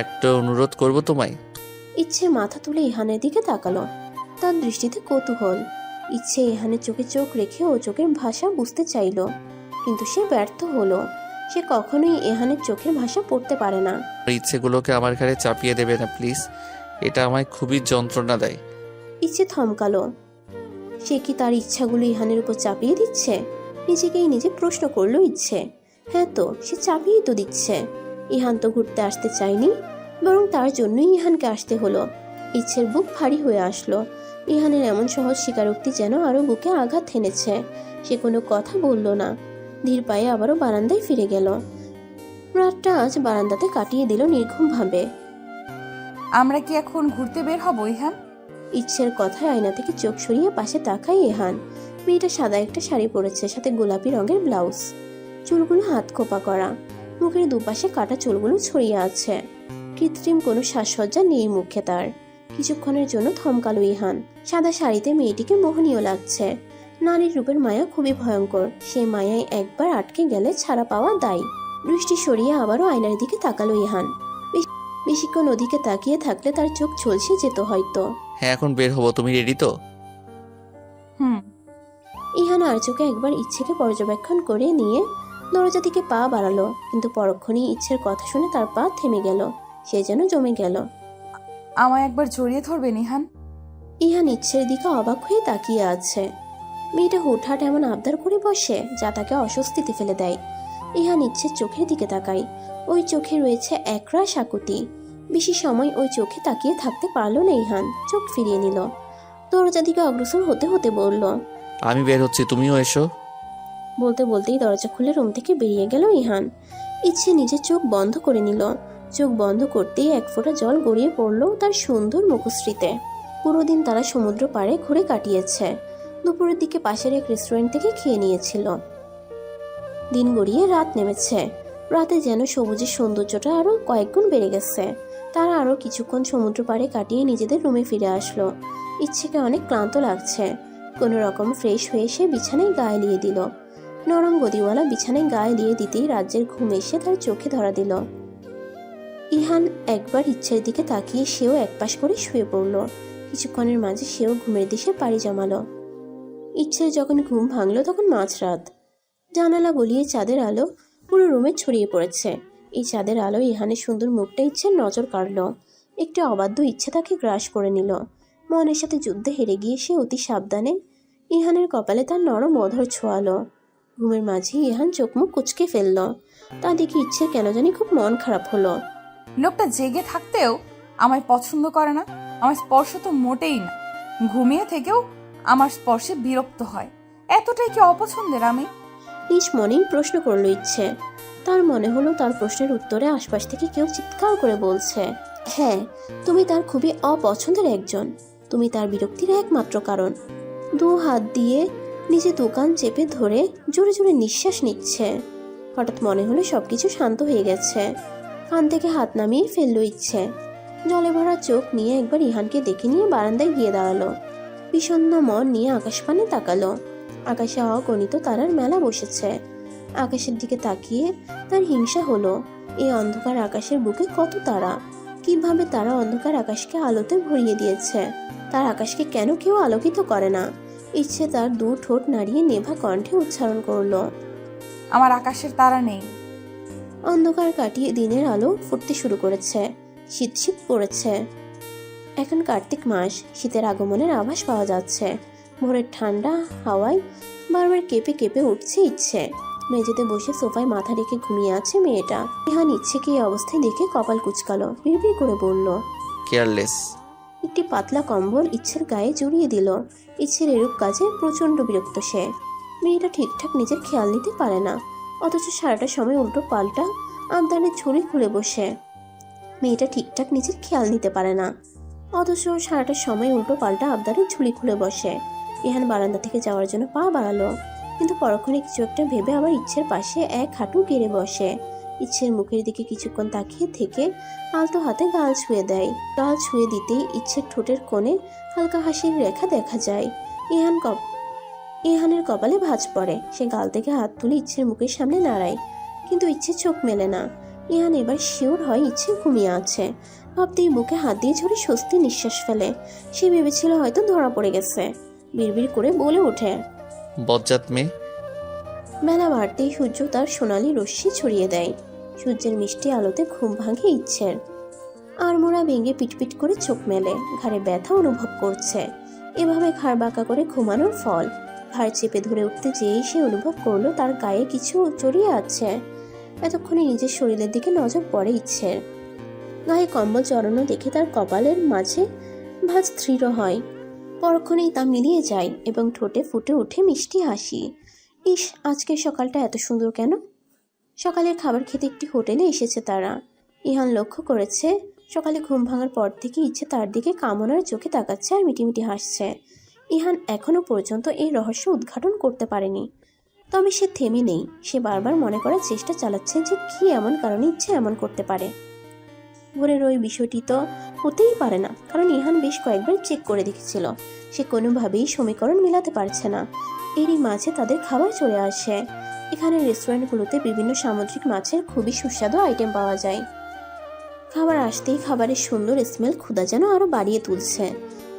একটা অনুরোধ করব তোমায়। ইচ্ছে মাথা তুলে ইহানের দিকে তাকালো। তার দৃষ্টিতে কৌতূহল। ইচ্ছে ইহানের চোখে চোখ রেখে ও চোখের ভাষা বুঝতে চাইল, কিন্তু সে ব্যর্থ হলো। সে কখনোই ইহানের চোখের ভাষা পড়তে পারে না। আমার ইচ্ছেগুলোকে আমার ঘাড়ে চাপিয়ে দেবে না প্লিজ। এটা আমায় খুবই যন্ত্রণা দেয়। ইচ্ছে থমকালো। সে কি তার ইচ্ছাগুলো ইহানের উপর চাপিয়ে দিচ্ছে? নিজেকেই নিজে প্রশ্ন করলো ইচ্ছে। হ্যাঁ তো, সে চাপিয়েই তো দিচ্ছে। ইহান তো ঘুরতে আসতে চায়নি, বরং তার জন্যই ইহানকে আসতে হলো। ইচ্ছের বুক ভারী হয়ে আসলো। ইহানের এমন সহজ স্বীকারোক্তি যেন আরো বুকে আঘাত হেনেছে। সে কোনো কথা বলল না। ধীর পায়ে আবারও বারান্দায় ফিরে গেল। রাতটা আজ বারান্দাতে কাটিয়ে দিল নির্ঘুমভাবে। আমরা কি এখন ঘুরতে বের হব ইহান? ইচ্ছের কথায় আয়না থেকে চোখ সরিয়ে পাশে তাকায় ইহান। মেয়েটা সাদা একটা শাড়ি পরেছে, সাথে গোলাপি রঙের ব্লাউজ। চুলগুলো হাত খোপা করা। মুখের দুপাশে কাটা চুলগুলো ছড়িয়ে আছে। কৃত্রিম কোনো সাজসজ্জা নেই মুখে তার। কিছুক্ষণের জন্য থমকালো ইহান। সাদা শাড়িতে মেয়েটিকে মোহনীয় লাগছে। নারীর রূপের মায়া খুবই ভয়ঙ্কর। সে মায়ায় একবার আটকে গেলে ছাড়া পাওয়া দায়। দৃষ্টি সরিয়ে আবারও আয়নার দিকে তাকালো ইহান। বেশিক্ষণ ওদিকে তাকিয়ে থাকলে তার চোখ ঝলসে যেত হয়তো। হ্যাঁ, এখন বের হবো। তুমি রেডি তো? ইহান আর চোখে একবার ইচ্ছেকে পর্যবেক্ষণ করে নিয়ে দরজা দিকে পা বাড়ালো, কিন্তু পরক্ষণেই ইচ্ছের কথা শুনে তার পা থেমে গেল। সে যেন জমে গেল। আমায় একবার জড়িয়ে ধরবেন ইহান? ইহান ইচ্ছের দিকে অবাক হয়ে তাকিয়ে আছে। মেয়েটা হুটহাট এমন আবদার করে বসে যা তাকে অস্বস্তিতে ফেলে দেয়। ইহান ইচ্ছের চোখের দিকে তাকায়। ওই চোখে রয়েছে একরাশ আকুতি। বেশি সময় ওই চোখে তাকিয়ে থাকতে পারল না ইহান। চোখ ফিরিয়ে নিল। দরজা দিকে অগ্রসর হতে হতে বলল, আমি বের হচ্ছি, তুমিও এসো। বলতে বলতেই দরজা খুলে রুম থেকে বেরিয়ে গেল ইহান। ইচ্ছে নিজের চোখ বন্ধ করে নিল। চোখ বন্ধ করতেই এক ফোঁটা জল গড়িয়ে পড়ল তার সুন্দর মুখশ্রীতে। পুরো দিন তারা সমুদ্র পাড়ে ঘুরে কাটিয়েছে। দুপুরের দিকে পাশের এক রেস্টুরেন্ট থেকে খেয়ে নিয়েছিল। দিন গড়িয়ে রাত নেমেছে। রাতে যেন সবুজের সৌন্দর্যটা আরো কয়েকগুণ বেড়ে গেছে। তারা আরো কিছুক্ষণ সমুদ্র পাড়ে কাটিয়ে নিজেদের রুমে ফিরে আসলো। ইচ্ছেকে অনেক ক্লান্ত লাগছে। কোনো রকম ফ্রেশ হয়ে সে বিছানায় গা এলিয়ে দিল। নরম গদিওয়ালা বিছানায় গা এলিয়ে দিতেই রাজ্যের ঘুম এসে তার চোখে ধরা দিল। ইহান একবার ইচ্ছের দিকে তাকিয়ে সেও একপাশ করে শুয়ে পড়ল। কিছুক্ষণের মাঝে সেও ঘুমের দিশে পাড়ি জমালো। ইচ্ছের যখন ঘুম ভাঙল তখন মাঝরাত। জানালা গলিয়ে চাঁদের আলো পুরো রুমে ছড়িয়ে পড়েছে। এই চাঁদের আলো ইহানের সুন্দর মুখটা ইচ্ছের নজর কাড়ল। একটি অবাধ্য ইচ্ছে তাকে গ্রাস করে নিল। মনের সাথে যুদ্ধে হেরে গিয়ে সে অতি সাবধানে ইহানের কপালে তার নরম অধর ছোঁয়ালো। ঘুমের মাঝে ইহান চোখ মুখ কুচকে ফেলল। তা দেখে ইচ্ছের কেন জানি খুব মন খারাপ হলো। লোকটা জেগে থাকতেও আমায় পছন্দ করে না। আমার স্পর্শ তো মোটেই না। ঘুমিয়ে থেকেও আমার স্পর্শে বিরক্ত হয়। এতটাই কি অপছন্দের আমি? নিজ মনেই প্রশ্ন করলো ইচ্ছে। তার মনে হলো তার প্রশ্নের উত্তরে আশপাশ থেকে কেউ চিৎকার করে বলছে, হ্যাঁ, তুমি তার খুবই অপছন্দের একজন। তুমি তার বিরক্তির একমাত্র কারণ। দু হাত দিয়ে নিজে দোকান চেপে ধরে জোরে জোরে নিঃশ্বাস নিচ্ছে। হঠাৎ মনে হলো সবকিছু শান্ত হয়ে গেছে। কান থেকে হাত নামিয়ে ফেললো ইচ্ছে। জলে ভরা চোখ নিয়ে একবার ইহানকে দেখে নিয়ে বারান্দায় গিয়ে দাঁড়ালো। বিষণ্ণ মন নিয়ে আকাশপানে তাকালো। আকাশে অগণিত তারার মেলা বসেছে। আকাশের দিকে তাকিয়ে তার হিংসা হলো। এই অন্ধকার আকাশের বুকে কত তারা, কিভাবে তারা অন্ধকার আকাশকে আলোতে ভরিয়ে দিয়েছে। তার আকাশকে কেন কেউ আলোকিত করে না? ইচ্ছে তার দু ঠোঁট নাড়িয়ে নেভা কণ্ঠে উচ্চারণ করলো, আমার আকাশের তারা নেই। অন্ধকার কাটিয়ে দিনের আলো ফুটতে শুরু করেছে। শীত শীত পড়েছে। এখন কার্তিক মাস, শীতের আগমনের আভাস পাওয়া যাচ্ছে। ভোরের ঠান্ডা হাওয়ায় বারবার কেঁপে কেঁপে উঠছে ইচ্ছে। মেঝেতে বসে সোফায় মাথা রেখে ঘুমিয়ে আছে মেয়েটা। ইহান ইচ্ছেকে এই অবস্থায় দেখে কপাল কুঁচকালো, বিড়বিড় করে বলল, কেয়ারলেস। একটি পাতলা কম্বল ইচ্ছের গায়ে জড়িয়ে দিল। ইচ্ছের এরূপ কাজে প্রচণ্ড বিরক্ত সে। মেয়েটা ঠিকঠাক নিজের খেয়াল নিতে পারে না, অথচ সারাটা সময় উল্টো পাল্টা আবদারের ঝুড়ি খুলে বসে। মেয়েটা ঠিকঠাক নিজের খেয়াল নিতে পারে না, অথচ সারাটা সময় উল্টো পাল্টা আবদারের ঝুড়ি খুলে বসে। ইহান বারান্দা থেকে যাওয়ার জন্য পা বাড়ালো, কিন্তু পরক্ষণে কিছু একটা ভেবে আবার ইচ্ছের পাশে এক হাঁটু গেড়ে বসে। ইচ্ছের মুখের দিকে কিছুক্ষণ তাকিয়ে থেকে আলতো হাতে গাল ছুঁয়ে দেয়। গাল ছুঁয়ে দিতেই ইচ্ছের ঠোঁটের কোণে হালকা হাসির রেখা দেখা যায়। ইহানের কপালে ভাঁজ পড়ে। সে গাল থেকে হাত তুলে ইচ্ছের মুখের সামনে নাড়ায়, কিন্তু ইচ্ছে চোখ মেলে না। ইহান এবার শিওর হয় ইচ্ছে ঘুমিয়ে আছে। ভাবতেই বুকে হাত দিয়ে ঝরে স্বস্তি নিঃশ্বাস ফেলে। সে ভেবেছিল হয়তো ধরা পড়ে গেছে। বিড়বিড় করে বলে ওঠে, বজ্জাত মেয়ে। বেলা বাড়তেই সূর্য তার সোনালি রশ্মি ছড়িয়ে দেয়। সূর্যের মিষ্টি আলোতে ঘুম ভাঙে ইচ্ছের। আড়মোড়া ভেঙে পিটপিট করে চোখ মেলে, ঘাড়ে ব্যথা অনুভব করছে। এভাবে ঘাড় বাঁকা করে ঘুমানোর ফল। ঘাড় চেপে ধরে উঠতে যেয়েই সে অনুভব করলো তার গায়ে কিছু জড়িয়ে আছে। এতক্ষণে নিজের শরীরের দিকে নজর পড়ে ইচ্ছের। গায়ে কম্বল জড়ানো দেখে তার কপালের মাঝে ভাঁজ দৃঢ় হয়। পরক্ষণেই তা মিলিয়ে যায় এবং ঠোঁটে ফুটে ওঠে মিষ্টি হাসি। ইস, আজকের সকালটা এত সুন্দর কেন? সকালের খাবার খেতে একটি হোটেলে এসেছে তারা। ইহান লক্ষ্য করেছে সকালে ঘুম ভাঙার পর থেকে ইচ্ছে তার দিকে কামনার চোখে তাকাচ্ছে আর মিটিমিটি হাসছে। ইহান এখনো পর্যন্ত এই রহস্য উদ্ঘাটন করতে পারেনি, তবে সে থেমে নেই। সে বারবার মনে করার চেষ্টা চালাচ্ছে যে কি এমন কারণে ইচ্ছে এমন করতে পারে। ভোরের ওই বিষয়টি তো হতেই পারে না, কারণ ইহান বেশ কয়েকবার চেক করে দেখেছিল। সে কোনোভাবেই সমীকরণ মেলাতে পারছে না। এরই মাঝে তাদের খাবার চলে আসে। এখানে রেস্টুরেন্টগুলোতে বিভিন্ন সামুদ্রিক মাছের খুবই সুস্বাদু আইটেম পাওয়া যায়। খাবার আসতেই খাবারের সুন্দর স্মেল ক্ষুধা যেন আরো বাড়িয়ে তুলছে।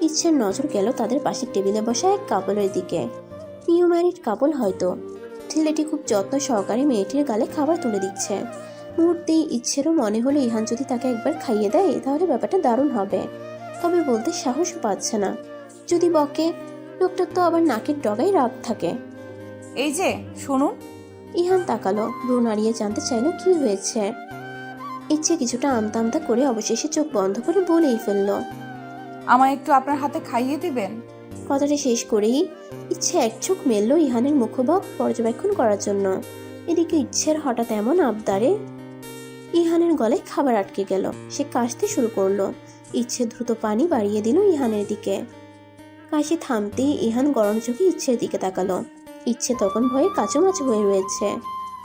ইচ্ছের নজর গেল তাদের পাশের টেবিলে বসা এক কাপলের দিকে। নিউ ম্যারিড কাপল হয়তো। ছেলেটি খুব যত্ন সহকারে মেয়েটির গালে খাবার তুলে দিচ্ছে। মুহূর্তেই ইচ্ছেরও মনে হলো ইহান যদি তাকে একবার খাইয়ে দেয় তাহলে ব্যাপারটা দারুণ হবে, তবে বলতে সাহসও পাচ্ছে না। যদি বকে, লোকটার তো আবার নাকের ডগায় রাগ থাকে। এই যে শুনুন। ইহান তাকালো, ভ্রু নাড়িয়ে জানতে চাইলো কি হয়েছে। ইচ্ছে কিছুটা আমতা আমতা করে অবশেষে চোখ বন্ধ করে বলেই ফেললো, আমায় একটু আপনার হাতে খাইয়ে দিবেন? কথাটা শেষ করেই ইচ্ছে এক চোখ মেলল ইহানের মুখভাব পর্যবেক্ষণ করার জন্য। এদিকে ইচ্ছের হঠাৎ এমন আবদারে ইহানের গলায় খাবার আটকে গেল। সে কাশতে শুরু করলো। ইচ্ছে দ্রুত পানি বাড়িয়ে দিল ইহানের দিকে। কাশি থামতেই ইহান গরম চোখে ইচ্ছের দিকে তাকালো। ইচ্ছে তখন ভয়ে কাচুমাচু হয়ে রয়েছে।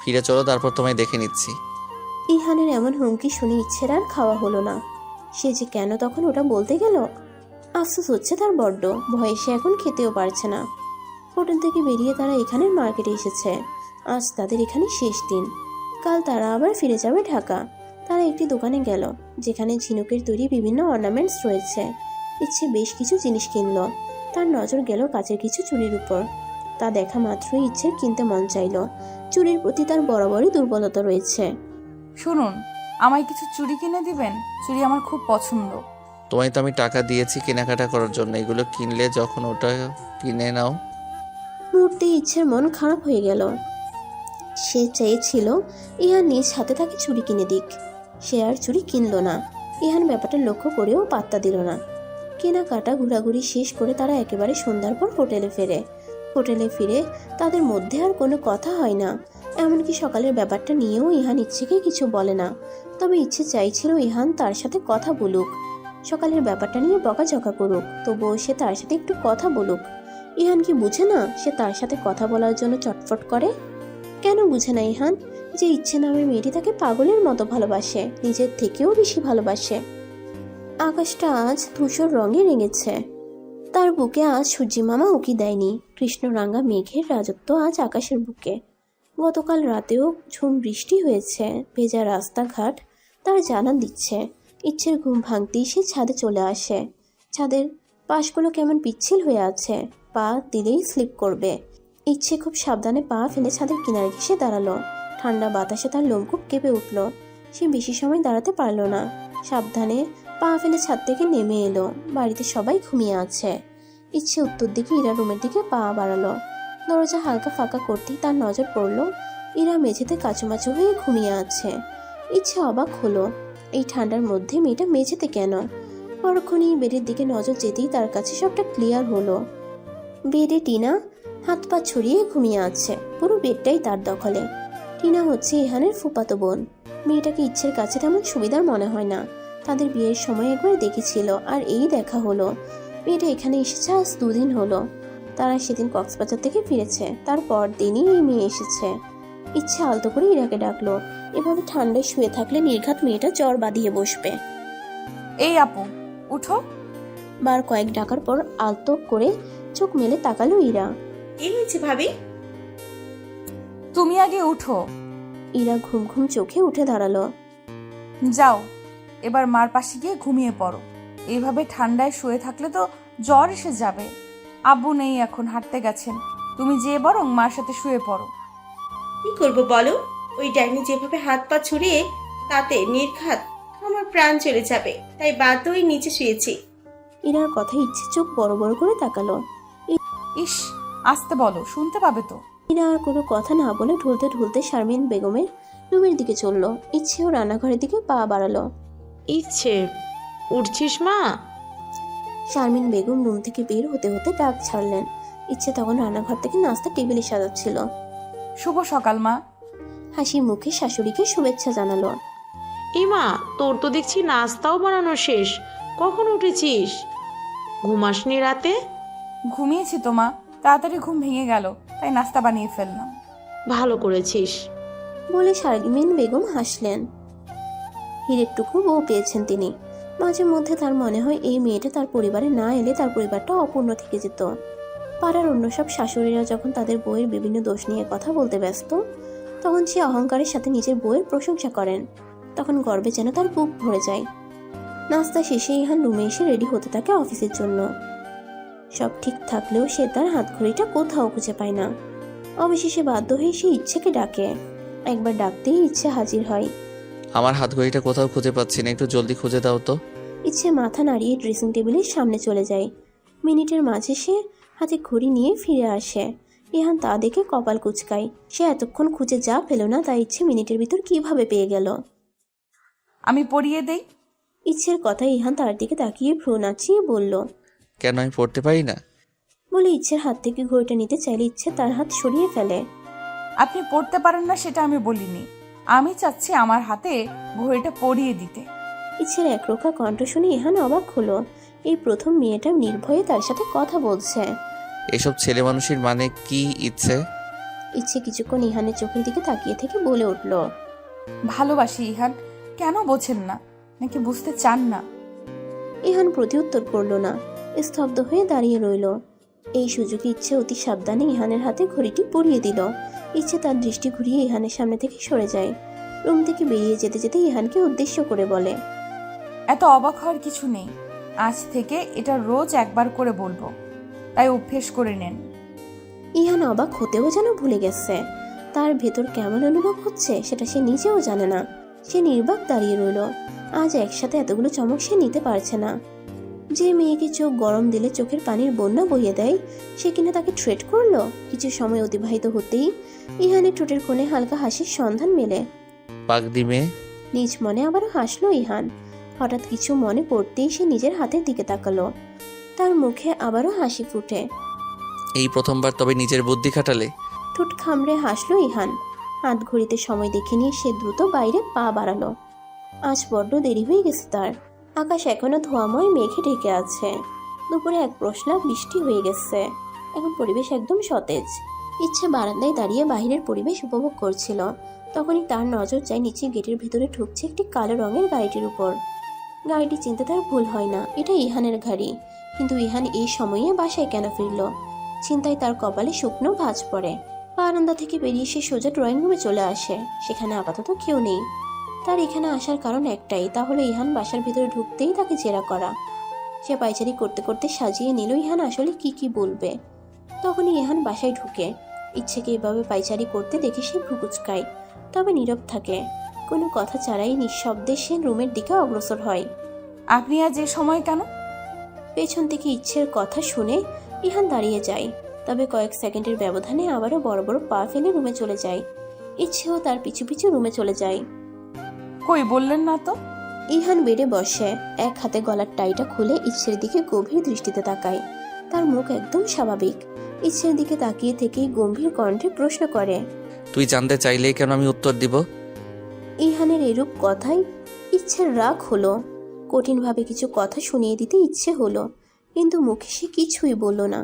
ফিরে চলো, তারপর তোমায় দেখে নিচ্ছি। ইহানের এমন হুমকি শুনে ইচ্ছের আর খাওয়া হলো না। সে যে কেন তখন ওটা বলতে গেল। আফসোস হচ্ছে তার বড্ড। ভয়ে সে এখন খেতেও পারছে না। হোটেল থেকে বেরিয়ে তারা এখানের মার্কেটে এসেছে। আজ তাদের এখানে শেষ দিন। কাল তারা আবার ফিরে যাবে ঢাকা। তারা একটি দোকানে গেল যেখানে ঝিনুকের তৈরি বিভিন্ন অর্নামেন্টস রয়েছে। ইচ্ছে বেশ কিছু জিনিস কিনলো। তার নজর গেল কাচের কিছু চুড়ির উপর। তা দেখা মাত্রই ইচ্ছের কিনতে মন চাইল। চুড়ির প্রতি তার বরাবরই দুর্বলতা রয়েছে। শুনুন, আমায় কিছু চুড়ি কিনে দিবেন? চুড়ি আমার খুব পছন্দ। তোমায় তো আমি টাকা দিয়েছি কেনাকাটা করার জন্য, এগুলো কিনলে যখন ওটা কিনে নাও। মুহূর্তে ইচ্ছের মন খারাপ হয়ে গেল। সে চেয়েছিল ইহান নিজ হাতে তাকে চুড়ি কিনে দিক। সে আর চুড়ি কিনলো না। ইহান ব্যাপারটা লক্ষ্য করেও পাত্তা দিল না। কেনাকাটা ঘোরাঘুরি শেষ করে তারা একেবারে সন্ধ্যার পর হোটেলে ফেরে। হোটেলে ফিরে তাদের মধ্যে আর কোনো কথা হয় না। এমনকি সকালের ব্যাপারটা নিয়েও ইহান ইচ্ছেকে কিছু বলে না। তবে ইচ্ছে চাইছিল ইহান তার সাথে কথা বলুক, সকালের ব্যাপারটা নিয়ে বকাঝকা করুক, তবুও সে তার সাথে একটু কথা বলুক। ইহান কি বুঝে না সে তার সাথে কথা বলার জন্য চটফট করে? কেন বুঝে না ইহান যে ইচ্ছে নামের মেয়েটি তাকে পাগলের মতো ভালোবাসে, নিজের থেকেও বেশি ভালোবাসে? আকাশটা আজ ধূসর রঙে রেঙেছে। তার বুকে আজ সূর্যি মামা উকি দেয়নি। কৃষ্ণরাঙ্গা মেঘের রাজত্ব আজ আকাশের বুকে। গতকাল রাতেও ঝুম বৃষ্টি হয়েছে, ভেজা রাস্তাঘাট তার জানান দিচ্ছে। ইচ্ছের ঘুম ভাঙতেই সে ছাদে চলে আসে। ছাদের পাশগুলো কেমন পিচ্ছিল হয়ে আছে, পা দিলেই স্লিপ করবে। ইচ্ছে খুব সাবধানে পা ফেলে ছাদের কিনারে ঘেসে দাঁড়ালো। ঠান্ডা বাতাসে তার লোমকূপ কেঁপে উঠল। সে বেশি সময় দাঁড়াতে পারল না, সাবধানে পা ফেলে ছাদ থেকে নেমে এলো। বাড়িতে সবাই ঘুমিয়ে আছে। ইচ্ছে উত্তর দিকে ইরা রুমের দিকে পা বাড়ালো। দরজা হালকা ফাঁকা করতেই তার নজর পড়ল ইরা মেঝেতে কাচুমাচু হয়ে ঘুমিয়ে আছে। ইচ্ছে অবাক হলো, এই ঠান্ডার মধ্যে মেয়েটা মেঝেতে কেন? পরক্ষণেই বেডের দিকে নজর যেতেই তার কাছে সবটা ক্লিয়ার হলো। বেডে টিনা হাত পা ছড়িয়ে ঘুমিয়ে আছে, পুরো বেডটাই তার দখলে। টিনা হচ্ছে ইহানের ফুফাতো বোন। মেয়েটাকে ইচ্ছের কাছে তেমন সুবিধার মনে হয় না। তাদের বিয়ের সময় একবার দেখেছিল, আর এই দেখা হলো। মেয়েটা এখানে এসেছে আজ 2 দিন হলো। তারা সেদিন কক্সবাজার থেকে ফিরেছে, তারপর দিনই এই মেয়ে এসেছে। ইচ্ছে আলতো করে ইরাকে ডাকলো। এভাবে ঠান্ডায় শুয়ে থাকলে নির্ঘাত মেয়েটা জ্বর বাঁধিয়ে বসবে। এই আপু, উঠো। বার কয়েক ডাকার পর আলতো করে চোখ মেলে তাকালো ইরা। কি হয়েছে ভাবি? তুমি আগে উঠো। ইরা ঘুম ঘুম চোখে উঠে দাঁড়ালো। যাও, এবার মার পাশে গিয়ে ঘুমিয়ে পড়ো। এইভাবে ঠান্ডায় শুয়ে থাকলে তো জ্বর এসে যাবে। আব্বু নেই এখন, হাঁটতে গেছেন। তুমি যেয়ে বরং মার সাথে শুয়ে পড়ো। কি করব বলো? ওই ডাইনি যেভাবে হাত পা ছুড়িয়ে, তাতে নির্ঘাত আমার প্রাণ চলে যাবে, তাই বাধ্য হয়ে নিচে শুয়েছি। ইরার কথা ইচ্ছে চোখ বড় বড় করে তাকালো। ইস, আসতে বলো, শুনতে পাবে তো। ইরা আর কোনো কথা না বলে ঢুলতে ঢুলতে শারমিন বেগমের রুমের দিকে চলল। ইচ্ছেও রান্নাঘরের দিকে পা বাড়ালো। ইচ্ছে, উঠছিস মা? শারমিন বেগম রুম থেকে বের হতে হতে ডাক ছাড়লেন। ইচ্ছে তখন রান্নাঘর থেকে নাস্তা টেবিলে সাজাচ্ছিল। শুভ সকাল মা। হাসি মুখে শাশুড়িকে শুভেচ্ছা জানালো। এই মা, তোর তো দেখছি নাস্তাও বানানো শেষ। কখন উঠেছিস? ঘুমাসনি রাতে? ঘুমিয়েছি তো মা, তাড়াতাড়ি ঘুম ভেঙে গেল, তাই নাস্তা বানিয়ে ফেললাম। ভালো করেছিস। বলে শারমিন বেগম হাসলেন। হীরের টুকরো বউ পেয়েছেন তিনি। মাঝে মধ্যে তার মনে হয় এই মেয়েটা তার পরিবারে না এলে তার পরিবারটা অপূর্ণ থেকে যেত। পাড়ার অন্য সব শাশুড়িরা যখন তাদের বউয়ের বিভিন্ন দোষ নিয়ে কথা বলতে ব্যস্ত, তখন সে অহংকারের সাথে নিজের বউয়ের প্রশংসা করেন। তখন গর্বে যেন তার বুক ভরে যায়। নাস্তা শেষে ইহান রুমে এসে রেডি হতে থাকে অফিসের জন্য। সব ঠিক থাকলেও সে তার হাতঘড়িটা কোথাও খুঁজে পায় না। অবশেষে বাধ্য হয়ে সে ইচ্ছেকে ডাকে। একবার ডাকতেই ইচ্ছে হাজির হয়। আমার হাত ঘড়িটা কোথাও খুঁজে পাচ্ছি না, একটু জলদি খুঁজে দাও তো। ইচ্ছে মাথা নাড়িয়ে ড্রেসিং টেবিলের সামনে চলে যায়। মিনিটের মাঝে সে হাতে ঘড়ি নিয়ে ফিরে আসে। ইহান তা দেখে কপাল কুঁচকায়। সে এতক্ষণ খুঁজে যা পেল না, তা ইচ্ছে মিনিটের ভিতর কিভাবে পেয়ে গেল। আমি পরিয়ে দেই। ইচ্ছের কথা ইহান তার দিকে তাকিয়ে ভ্রু নাচিয়ে বলল। কেন আমি পড়তে পারি না? বলে ইচ্ছের হাত থেকে ঘড়িটা নিতে চাইলে ইচ্ছে তার হাত সরিয়ে ফেলে। আপনি পড়তে পারেন না সেটা আমি বলিনি, আমি চাচ্ছি আমার হাতে ঘড়িটা পরিয়ে দিতে। ইচ্ছের একরোখা কণ্ঠ শুনে ইহান অবাক হলো। এই প্রথম মেয়েটা নির্ভয়ে তার সাথে কথা বলছে। এসব ছেলে মানুষের মানে কি ইচ্ছে? ইচ্ছে কিছুক্ষণ ইহানের চোখের দিকে তাকিয়ে থেকে বলে উঠল। ভালোবাসি ইহান, কেন বোঝেন না? নাকি বুঝতে চান না? ইহান প্রতিউত্তর করল না, স্তব্ধ হয়ে দাঁড়িয়ে রইল। এই সুযোগে ইচ্ছে অতি সাবধানে ইহানের হাতে ঘড়িটি পরিয়ে দিল। ইচ্ছে তার দৃষ্টি ঘুরিয়ে ইহানের সামনে থেকে সরে যায়। রুম থেকে বেরিয়ে যেতে যেতে ইহানকে উদ্দেশ্য করে বলে। এত অবাক হওয়ার কিছু নেই, আজ থেকে এটা রোজ একবার করে বলবো, তাই অভ্যেস করে নেন। ইহান অবাক হতেও যেন ভুলে গেছে। তার ভেতর কেমন অনুভব হচ্ছে সেটা সে নিজেও জানে না। সে নির্বাক দাঁড়িয়ে রইল। আজ একসাথে এতগুলো চমক সে নিতে পারছে না। যে মেয়েকে চোখ গরম দিলে চোখের পানির বন্যা বইয়ে দেয়, সে কিনা তাকে ট্রেট করলো। কিছু সময় অতিবাহিত হতেই ইহানের ঠোঁটের কোণে হালকা হাসির সন্ধান মেলে। পাগড়ি মেয়ে। নিজ মনে আবারও হাসলো ইহান। হঠাৎ কিছু মনে পড়তেই সে নিজের হাতের দিকে তাকালো। তার মুখে আবারও হাসি ফুটে। এই প্রথমবার তবে নিজের বুদ্ধি খাটালে? ঠোঁট খামড়ে হাসলো ইহান। হাত ঘড়িতে সময় দেখে নিয়ে সে দ্রুত বাইরে পা বাড়ালো। আজ বড্ড দেরি হয়ে গেছে তার। আকাশ এখনো ধোঁয়াময় মেঘে ঢেকে আছে। দুপুরে এক প্রশ্না বৃষ্টি হয়ে গেছে। এখন পরিবেশ একদম সতেজ। ইচ্ছে বারান্দায় দাঁড়িয়ে বাইরের পরিবেশ উপভোগ করছিল। তখনই তার নজর যায় নিচে গেটের ভিতরে ঢুকছে একটি কালো রঙের গাড়িটির উপর। গাড়িটি চিনতে তার ভুল হয় না, এটা ইহানের গাড়ি। কিন্তু ইহান এই সময়ে বাসায় কেন ফিরল? চিন্তায় তার কপালে শুকনো ভাঁজ পড়ে। বারান্দা থেকে বেরিয়ে সে সোজা ড্রয়িং রুমে চলে আসে। সেখানে আপাতত কেউ নেই। তার এখানে আসার কারণ একটাই, তা হলো ইহান বাসার ভিতরে ঢুকতেই তাকে জেরা করা। সে পায়চারি করতে করতে সাজিয়ে নিল ইহান আসলে কি বলবে। তখনই ইহান বাসায় ঢুকে। ইচ্ছেকে এভাবে পায়চারি করতে দেখে সে ভ্রুকুচকায়, তবে নীরব থাকে। কোনো কথা ছাড়াই নিঃশব্দে সে রুমের দিকে অগ্রসর হয়। আপনি আজ এ সময় কেন? পেছন থেকে ইচ্ছের কথা শুনে ইহান দাঁড়িয়ে যায়, তবে কয়েক সেকেন্ডের ব্যবধানে আবারও বড় বড় পা ফেলে রুমে চলে যায়। ইচ্ছেও তার পিছু পিছু রুমে চলে যায়। কই বললেন না তো? ইহান বেডে বসে, এক হাতে গলার টাইটা খুলে ইচ্ছের দিকে গভীর দৃষ্টিতে তাকায়। তার মুখ একদম স্বাভাবিক। ইচ্ছের দিকে তাকিয়ে থেকেই গম্ভীর কণ্ঠে প্রশ্ন করে, তুই জানতে চাইলেই কেন আমি উত্তর দিব? ইহানের এরূপ কথায় ইচ্ছের রাগ হলো। কঠিনভাবে কিছু কথা শুনিয়ে দিতে ইচ্ছে হলো, কিন্তু মুখে সে কিছুই বলল না।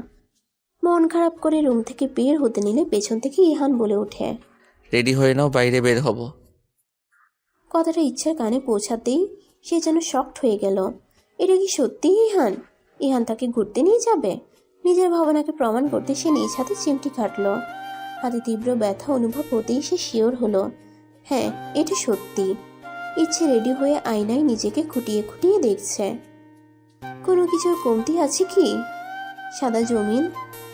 মন খারাপ করে রুম থেকে বের হতে নিলে পেছন থেকে ইহান বলে ওঠে, রেডি হয়ে নাও, বাইরে বের হব। কথাটা ইচ্ছের কানে পৌঁছাতেই সে যেন শকড হয়ে গেল। এটা কি সত্যি ইহান? ইহান তাকে ঘুরতে নিয়ে যাবে? নিজের ভাবনাকে প্রমাণ করতে সে নিজ হাতে চিমটি কাটল। হাতে তীব্র ব্যথা অনুভব হতেই সে শিওর হলো, হ্যাঁ এটা সত্যি। ইচ্ছে রেডি হয়ে আয়নায় নিজেকে খুঁটিয়ে খুঁটিয়ে দেখছে। কোনো কিছুর কমতি আছে কি? সাদা জমিন,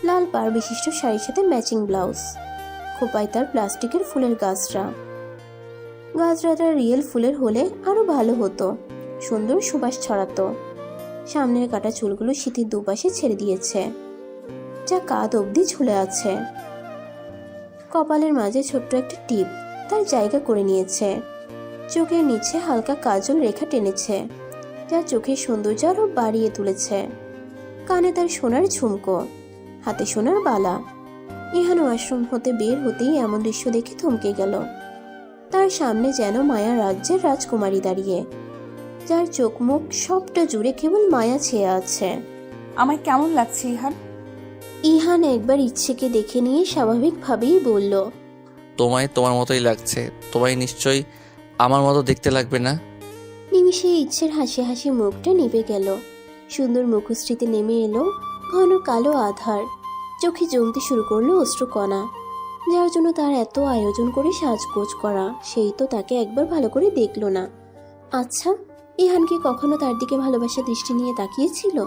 লাল পাড় বিশিষ্ট শাড়ির সাথে ম্যাচিং ব্লাউজ, খোপায় তার প্লাস্টিকের ফুলের গাছরাটা রিয়েল ফুলের হলে আরো ভালো হতো, সুন্দর সুবাস ছড়াতো। সামনের কাটা চুলগুলো শীতের দুপাশে ছেড়ে দিয়েছে, যা কাঁধ অবধি ঝুলে আছে। কপালের মাঝে ছোট্ট একটা টিপ তার জায়গা করে নিয়েছে। চোখের নিচে হালকা কাজল রেখা টেনেছে, যা চোখের সৌন্দর্য আরো বাড়িয়ে তুলেছে। কানে তার সোনার ঝুমকো, হাতে সোনার বালা। ইহান ওয়াশরুম হতে বের হতেই এমন দৃশ্য দেখে থমকে গেল। তার সামনে যেন মায়া রাজ্যের রাজকুমারী দাঁড়িয়ে, যার চোখ মুখ সবটা জুড়ে কেবল মায়া ছেয়ে আছে। আমায় কেমন লাগছে ইহান? ইহান একবার ইচ্ছেকে দেখে নিয়ে স্বাভাবিকভাবেই বলল, তোমায় তোমার মতোই লাগছে। তোমায় নিশ্চয়ই আমার মতো দেখতে লাগবে না? নিমিষে ইচ্ছের হাসি হাসি মুখটা নিভে গেল। সুন্দর মুখশ্রীতে নেমে এলো ঘন কালো আধার। চোখে জমতে শুরু করলো অশ্রুকণা। যার জন্য তার এত আয়োজন করে সাজগোজ করা, সেই তো তাকে একবার ভালো করে দেখলো না। আচ্ছা, ইহান কি কখনো তার দিকে ভালোবাসার দৃষ্টি নিয়ে তাকিয়েছিল?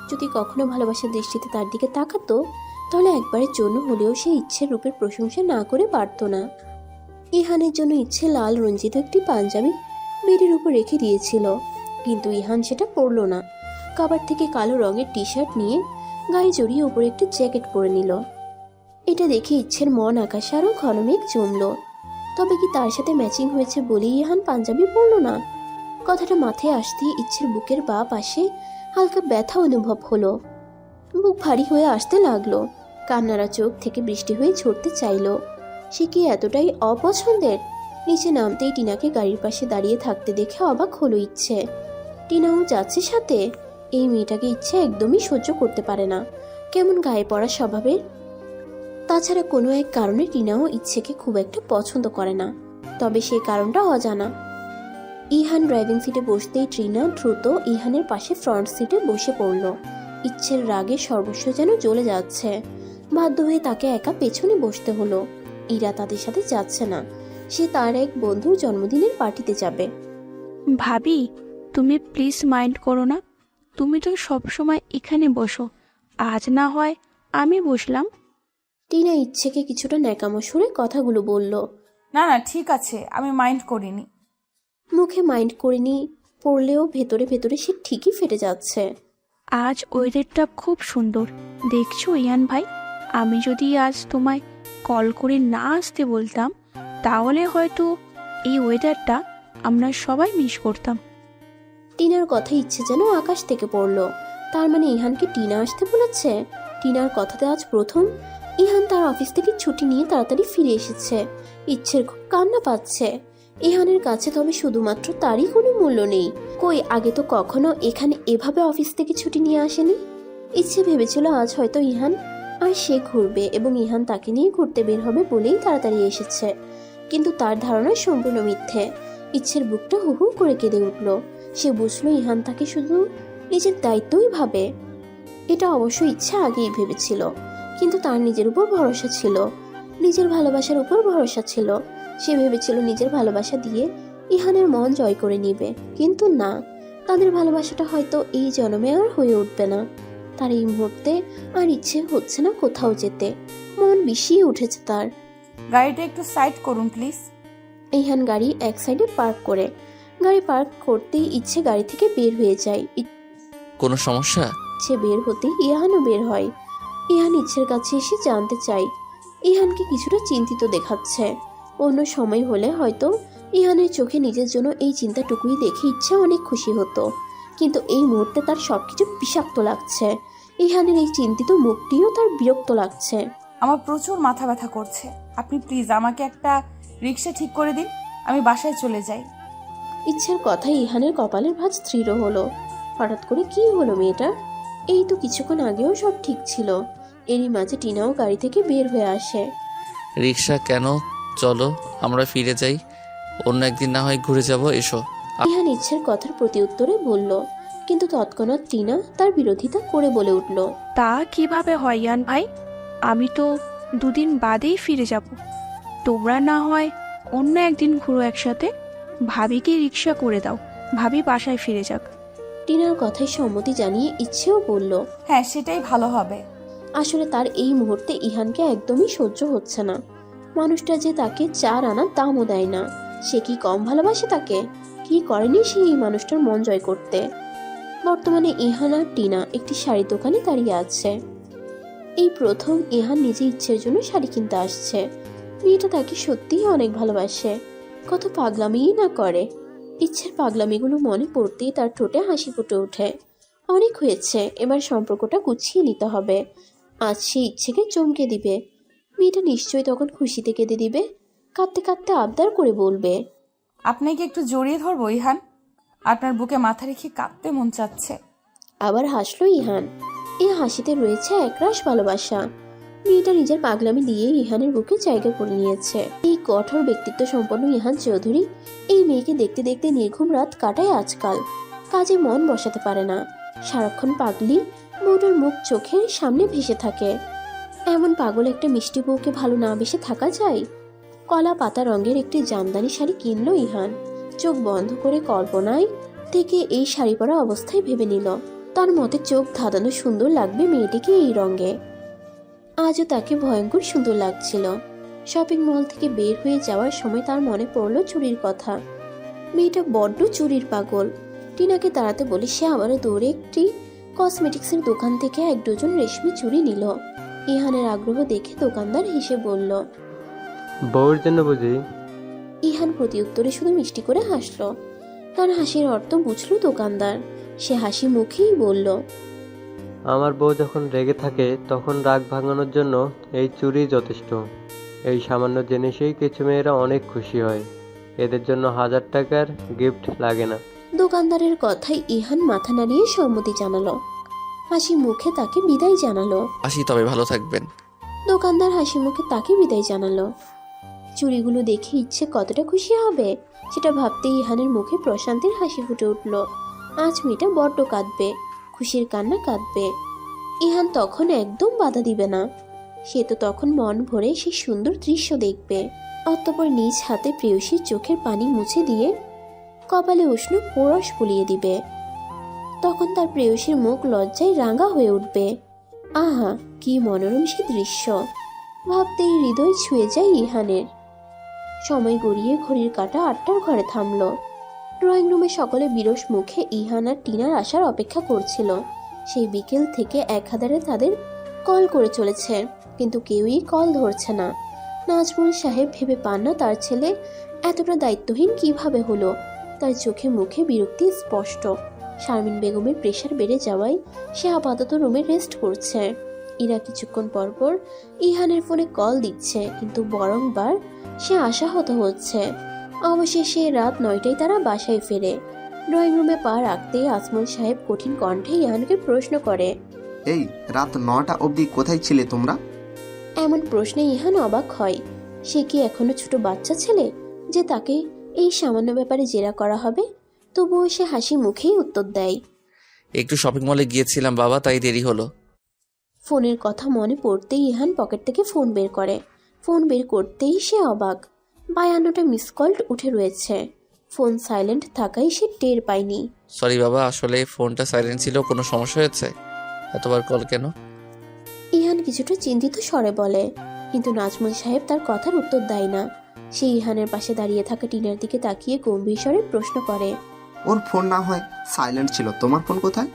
যদি কখনো ভালোবাসার দৃষ্টিতে তার দিকে তাকাতো, তাহলে একবারের জন্য হলেও সে ইচ্ছের রূপের প্রশংসা না করে পারত না। ইহানের জন্য ইচ্ছে লাল রঞ্জিত একটি পাঞ্জাবি বেডের উপর রেখে দিয়েছিল, কিন্তু ইহান সেটা পরল না। কাবার থেকে কালো রঙের টি শার্ট নিয়ে গায়ে জড়িয়ে উপরে একটি জ্যাকেট পরে নিল। এটা দেখে ইচ্ছের মন আকাশে আরো ঘন মেঘ জমল। তবে কি তার সাথে ম্যাচিং হয়েছে বলেই ইহান পাঞ্জাবি পরল না? কথাটা মাথায় আসতেই ইচ্ছের বুকের বাঁ পাশে হালকা ব্যথা অনুভব হলো। বুক ভারী হয়ে আসতে লাগলো। কান্নারা চোখ থেকে বৃষ্টি হয়ে ঝরতে চাইল। সে কি এতটাই অপছন্দের? নিচে নামতেই টিনাকে গাড়ির পাশে দাঁড়িয়ে থাকতে দেখে অবাক হলো ইচ্ছে। টিনাও যাচ্ছে সাথে? এই মেয়েটাকে ইচ্ছে একদমই সহ্য করতে পারে না, কেমন গায়ে পড়া স্বভাবের। তাছাড়া কোনো এক কারণে টিনাও ইচ্ছেকে খুব একটা পছন্দ করে না, তবে সেই কারণটা অজানা। ইহান ড্রাইভিং সিটে বসতেই টিনা দ্রুত ইহানের পাশে ফ্রন্ট সিটে বসে পড়ল। ইচ্ছের রাগে সর্বস্ব যেন জ্বলে যাচ্ছে। বাধ্য হয়ে তাকে একা পেছনে বসতে হলো। ইরা তাদের সাথে যাচ্ছে না, সে তার এক বন্ধুর জন্মদিনের পার্টিতে যাবে। ভাবি, তুমি প্লিজ মাইন্ড করো না। তুমি তো সবসময় এখানে বসো, আজ না হয় আমি বসলাম। টিনা ইচ্ছেকে কিছুটা ন্যাকামো সুরে কথাগুলো বলল। না না, ঠিক আছে, আমি মাইন্ড করিনি। মুখে মাইন্ড করিনি পড়লেও ভেতরে ভেতরে সে ঠিকই ফেটে যাচ্ছে। আজ ওয়েদারটা খুব সুন্দর, দেখছো ইয়ান ভাই? আমি যদি আজ তোমায় কল করে না আসতে বলতাম, তাহলে হয়তো এই ওয়েদারটা আমরা সবাই মিস করতাম। টিনার কথা ইচ্ছে যেন আকাশ থেকে পড়ল। তার মানে ইহানকে টিনা আসতে বলেছে? টিনার কথাতে আজ প্রথম ইহান তার অফিস থেকে ছুটি নিয়ে তাড়াতাড়ি ফিরে এসেছে। ইচ্ছের খুব কান্না পাচ্ছে। ইহানের কাছে তবে শুধুমাত্র তারই কোনো মূল্য নেই। কই, আগে তো কখনো এখানে এভাবে অফিস থেকে ছুটি নিয়ে আসেনি। ইচ্ছে ভেবেছিল আজ হয়তো ইহান আর সে ঘুরবে এবং ইহান তাকে নিয়ে ঘুরতে বের হবে বলেই তাড়াতাড়ি এসেছে, কিন্তু তার ধারণা সম্পূর্ণ মিথ্যে। ইচ্ছের বুকটা হু হু করে কেঁদে উঠল। সে বুঝলো ইহান তাকে শুধু নিজের দায়িত্বই ভাবে। এটা অবশ্য ইচ্ছা আগেই ভেবেছিল, কিন্তু তার নিজের উপর ভরসা ছিল। নিজের ভালোবাসার উপর ভরসা ছিল। সে ভেবেছিল নিজের ভালোবাসা দিয়ে ইহানের মন জয় করে নিবে, কিন্তু না, তাদের ভালোবাসাটা হয়তো এই জন্মে আর হয়ে উঠবে না। তার এই মুহূর্তে আর ইচ্ছে হচ্ছে না কোথাও যেতে, মন বিষিয়ে উঠেছে তার। গাড়িটা একটু সাইড করুন প্লিজ। ইহান গাড়ি এক সাইডে পার্ক করে, গাড়ি পার্ক করতেই ইচ্ছে গাড়ি থেকে বের হয়ে যায়। কোনো সমস্যা? ইচ্ছে বের হতেই ইহানও বের হয়। ইহান ইচ্ছের কাছে এসে জানতে চাই। ইহানকে কিছুটা চিন্তিত দেখাচ্ছে। অন্য সময় হলে হয়তো ইহানের চোখে নিজের জন্য এই চিন্তাটুকুই দেখে ইচ্ছে অনেক খুশি হতো, কিন্তু এই মুহূর্তে তার সবকিছু বিষাক্ত লাগছে। ইহানের এই চিন্তিত মুখটিও তার বিরক্ত লাগছে। আমার প্রচুর মাথা ব্যথা করছে, আপনি প্লিজ আমাকে একটা রিক্সা ঠিক করে দিন, আমি বাসায় চলে যাই। ইচ্ছের কথায় ইহানের কপালের ভাঁজ দৃঢ় হলো। হঠাৎ করে কি হলো মেয়েটার? এই তো কিছুক্ষণ আগেও সব ঠিক ছিল। এরই মাঝে টিনাও গাড়ি থেকে বের হয়ে আসে। রিক্সা কেন? চলো আমরা ফিরে যাই, অন্য একদিন না হয় ঘুরে যাব। এসো। ইহান ইচ্ছের কথার প্রতি উত্তরে বলল, কিন্তু তৎক্ষণাৎ টিনা তার বিরোধিতা করে বলে উঠল, তা কিভাবে হয় ইয়ান ভাই? আমি তো 2 দিন বাদেই ফিরে যাব। তোমরা না হয় অন্য একদিন ঘুরো একসাথে। ভাবিকে রিক্সা করে দাও, ভাবি বাসায় ফিরে যাক। টিনার কথায় সম্মতি জানিয়ে ইচ্ছেও বলল। হ্যাঁ, সেটাই ভালো হবে। আসলে তার এই মুহূর্তে ইহানকে একদমই সহ্য হচ্ছে না। মানুষটা যে তাকে 4 আনা দামও দেয় না। সে কি কম ভালোবাসে তাকে? কি করেনি সে এই মানুষটার মন জয় করতে? বর্তমানে ইহান আর টিনা একটি শাড়ি দোকানে দাঁড়িয়ে আছে। এই প্রথম ইহান নিজে ইচ্ছের জন্য শাড়ি কিনতে আসছে। মেয়েটা তাকে সত্যিই অনেক ভালোবাসে, কত পাগলামিই না করে। ইচ্ছের পাগলামিগুলো মনে পড়তেই তার ঠোঁটে হাসি ফুটে ওঠে। অনেক হয়েছে, এবার সম্পর্কটা গুছিয়ে নিতে হবে। আজ সে ইচ্ছেকে চমকে দিবে। মেয়েটা নিশ্চয়ই তখন খুশিতে কেঁদে দিবে, কাঁদতে কাঁদতে আবদার করে বলবে, আপনাকে একটু জড়িয়ে ধরবো ইহান? আপনার বুকে মাথা রেখে কাঁদতে মন চাচ্ছে। আবার হাসলো ইহান। এই হাসিতে রয়েছে একরাশ ভালোবাসা। মেয়েটা নিজের পাগলামি দিয়ে ইহানের বুকে জায়গা করে নিয়েছে। এই কঠোর ব্যক্তিত্ব সম্পন্ন ইহান চৌধুরী এই মেয়েকে দেখতে দেখতে নির্ঘুম রাত কাটায় আজকাল। কাজে মন বসাতে পারে না, সারাক্ষণ পাগলি বউটার মুখ চোখের সামনে ভেসে থাকে। এমন পাগল একটা মিষ্টি বউকে ভালো না বেসে থাকা যায়? কলা পাতা রঙের একটি জামদানি শাড়ি কিনলো ইহান। চোখ বন্ধ করে কল্পনায় থেকে এই শাড়ি পরা অবস্থায় ভেবে নিল, তার মতে চোখ ধাঁধানো সুন্দর লাগবে মেয়েটিকে এই রঙে। আজও তাকে ভয়ঙ্কর সুন্দর লাগছিল। শপিং মল থেকে বের হয়ে যাওয়ার সময় তার মনে পড়ল চুরির কথা। মেয়েটা বড্ড চুরির পাগল। টিনাকে তাড়াতে বলে সে আবারও দৌড়ে একটি কসমেটিক্সের দোকান থেকে 1 ডজন রেশমি চুড়ি নিল। ইহানের আগ্রহ দেখে দোকানদার হেসে বলল, বউয়ের জন্য বুঝি? ইহান প্রতি উত্তরে শুধু মিষ্টি করে হাসলো। তার হাসির অর্থ বুঝল দোকানদার। সে হাসি মুখেই বলল, আমার বউ যখন রেগে থাকে তখন রাগ ভাঙানোর জন্য এই চুড়ি যথেষ্ট। এই সামান্য জিনিসেই কিছু মেয়েরা অনেক খুশি হয়, এদের জন্য 1000 টাকার গিফট লাগে না। দোকানদারের কথায় ইহান মাথা নাড়িয়ে সম্মতি জানালো। হাসি মুখে তাকে বিদায় জানালো। আসি তবে, ভালো থাকবেন। দোকানদার হাসি মুখে তাকে বিদায় জানালো। চুড়িগুলো দেখে ইচ্ছে কতটা খুশি হবে সেটা ভাবতে ইহানের মুখে প্রশান্তির হাসি ফুটে উঠল। আজ মেয়েটা বড্ড কাঁদবে, খুশির কান্না কাঁদবে। ইহান তখন একদম বাধা দিবে না। সে তো তখন মন ভরে সেই সুন্দর দৃশ্য দেখবে। অতঃপর নিজ হাতে প্রেয়সীর চোখের পানি মুছে দিয়ে কপালে উষ্ণ পরশ বুলিয়ে দিবে। তখন তার প্রেয়সীর মুখ লজ্জায় রাঙা হয়ে উঠবে। আহা, কি মনোরম সে দৃশ্য! ভাবতেই হৃদয় ছুঁয়ে যায় ইহানের। সময় গড়িয়ে ঘড়ির কাঁটা 8টার ঘরে থামল। ড্রয়িং রুমে সকলে বিরস মুখে ইহান আর টিনার আসার অপেক্ষা করছিল। সেই বিকেল থেকে 1000-এ তাদের কল করে চলেছে, কিন্তু কেউই কল ধরছে না। নাজমুল সাহেব ভেবে পান না তার ছেলে এতটা দায়িত্বহীন কিভাবে হলো। তার চোখে মুখে বিরক্তি স্পষ্ট। শারমিন বেগমের প্রেশার বেড়ে যাওয়ায় সে আপাতত রুমে রেস্ট করছে। ইরা কিছুক্ষণ পরপর ইহানের ফোনে কল দিচ্ছে, কিন্তু বরংবার সে আশাহত হচ্ছে। অবশেষে রাত 9টায় তারা বাসায় ফেরে। ড্রয়িং রুমে পা রাখতেই আজমল সাহেব কঠিন কণ্ঠে ইহানকে প্রশ্ন করে, এই রাত 9টা অবধি কোথায় ছিলে তোমরা? এমন প্রশ্নে ইহান অবাক হয়। সে কি এখনো ছোট বাচ্চা ছেলে যে তাকে এই সামান্য ব্যাপারে জেরা করা হবে? তবুও সে হাসি মুখেই উত্তর দেয়, একটু শপিং মলে গিয়েছিলাম বাবা, তাই দেরি হলো। ফোনের কথা মনে পড়তেই ইহান পকেট থেকে ফোন বের করে। ফোন বের করতেই সে অবাক। 52টা মিস কল উঠে রয়েছে। ফোন সাইলেন্ট থাকায় সে টের পায়নি। সরি বাবা, আসলে ফোনটা সাইলেন্ট ছিল। কোনো সমস্যা হয়েছে? এতবার কল কেন? ইহান কিছুটা চিন্তিত স্বরে বলে, কিন্তু নাজমুল সাহেব তার কথার উত্তর দেয় না। সে ইহানের পাশে দাঁড়িয়ে থাকা টিনার দিকে তাকিয়ে গম্ভীর স্বরে প্রশ্ন করে, ওর ফোন না হয় সাইলেন্ট ছিল, তোমার ফোন কোথায়?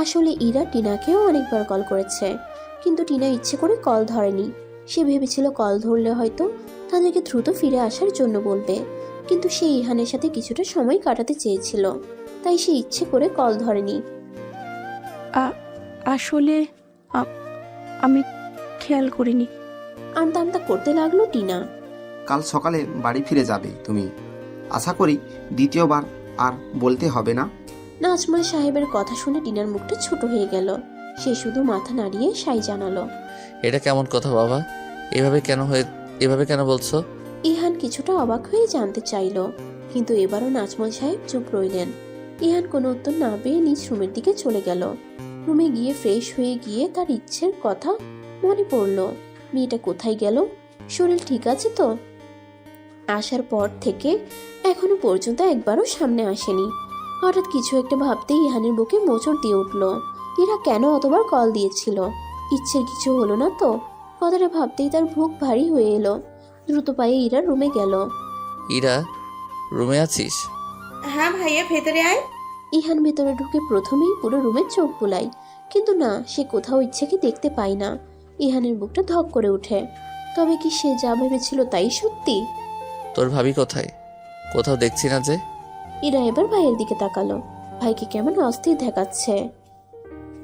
আসলে ইরা টিনাকেও অনেকবার কল করেছে, কিন্তু টিনা ইচ্ছে করে কল ধরেনি। সে ভেবেছিল কল ধরলে হয়তো তাদেরকে দ্রুত ফিরে আসার জন্য বলবে, কিন্তু সে ইহানের সাথে কিছুটা সময় কাটাতে চেয়েছিল, তাই সে ইচ্ছে করে কল ধরেনি। আসলে আমি খেয়াল করিনি। আমতা আমতা করতে লাগলো টিনা। কাল সকালে বাড়ি ফিরে যাবে তুমি, আশা করি দ্বিতীয়বার আর বলতে হবে না। নাজমুল সাহেবের কথা শুনে টিনার মুখটা ছোট হয়ে গেল। সে শুধু মাথা নাড়িয়ে সাই জানালো। এটা কেমন কথা বাবা? এভাবে কেন বলছো? ইহান কিছুটা অবাক হয়ে জানতে চাইল, কিন্তু এবারও নাজমুল সাহেব চুপ রইলেন। ইহান কোনো উত্তর না পেয়ে নিজ রুমের দিকে চলে গেল। রুমে গিয়ে ফ্রেশ হয়ে গিয়ে তার ইচ্ছের কথা মনে পড়ল। মেয়েটা কোথায় গেল? শরীর ঠিক আছে তো? আসার পর থেকে এখনো পর্যন্ত একবারও সামনে আসেনি। হঠাৎ কিছু একটা ভাবতেই ইহানের বুকে মোচড় দিয়ে উঠল। এরা কেন অতবার কল দিয়েছিল? ইচ্ছের কিছু হলো না তো? কথাটা ভাবতেই তার বুক ভারী হয়ে এলো। দ্রুত পায়ে ইরা রুমে গেল। ইরা, রুমে আছিস? হ্যাঁ ভাইয়া, ভেতরে আয়। ইহান ভেতরে ঢুকে প্রথমেই পুরো রুমে চোখ বুলায়, কিন্তু না, সে কোথাও ইচ্ছেকে দেখতে পায় না। ইহানের বুকটা ধক করে ওঠে। তবে কি সে যা ভেবেছিল তাই সত্যি? তোর ভাবি কোথায়? কোথাও দেখছি না যে। ইরা এবার ভাইয়ের দিকে তাকালো। ভাইকে কেমন অস্থির দেখাচ্ছে।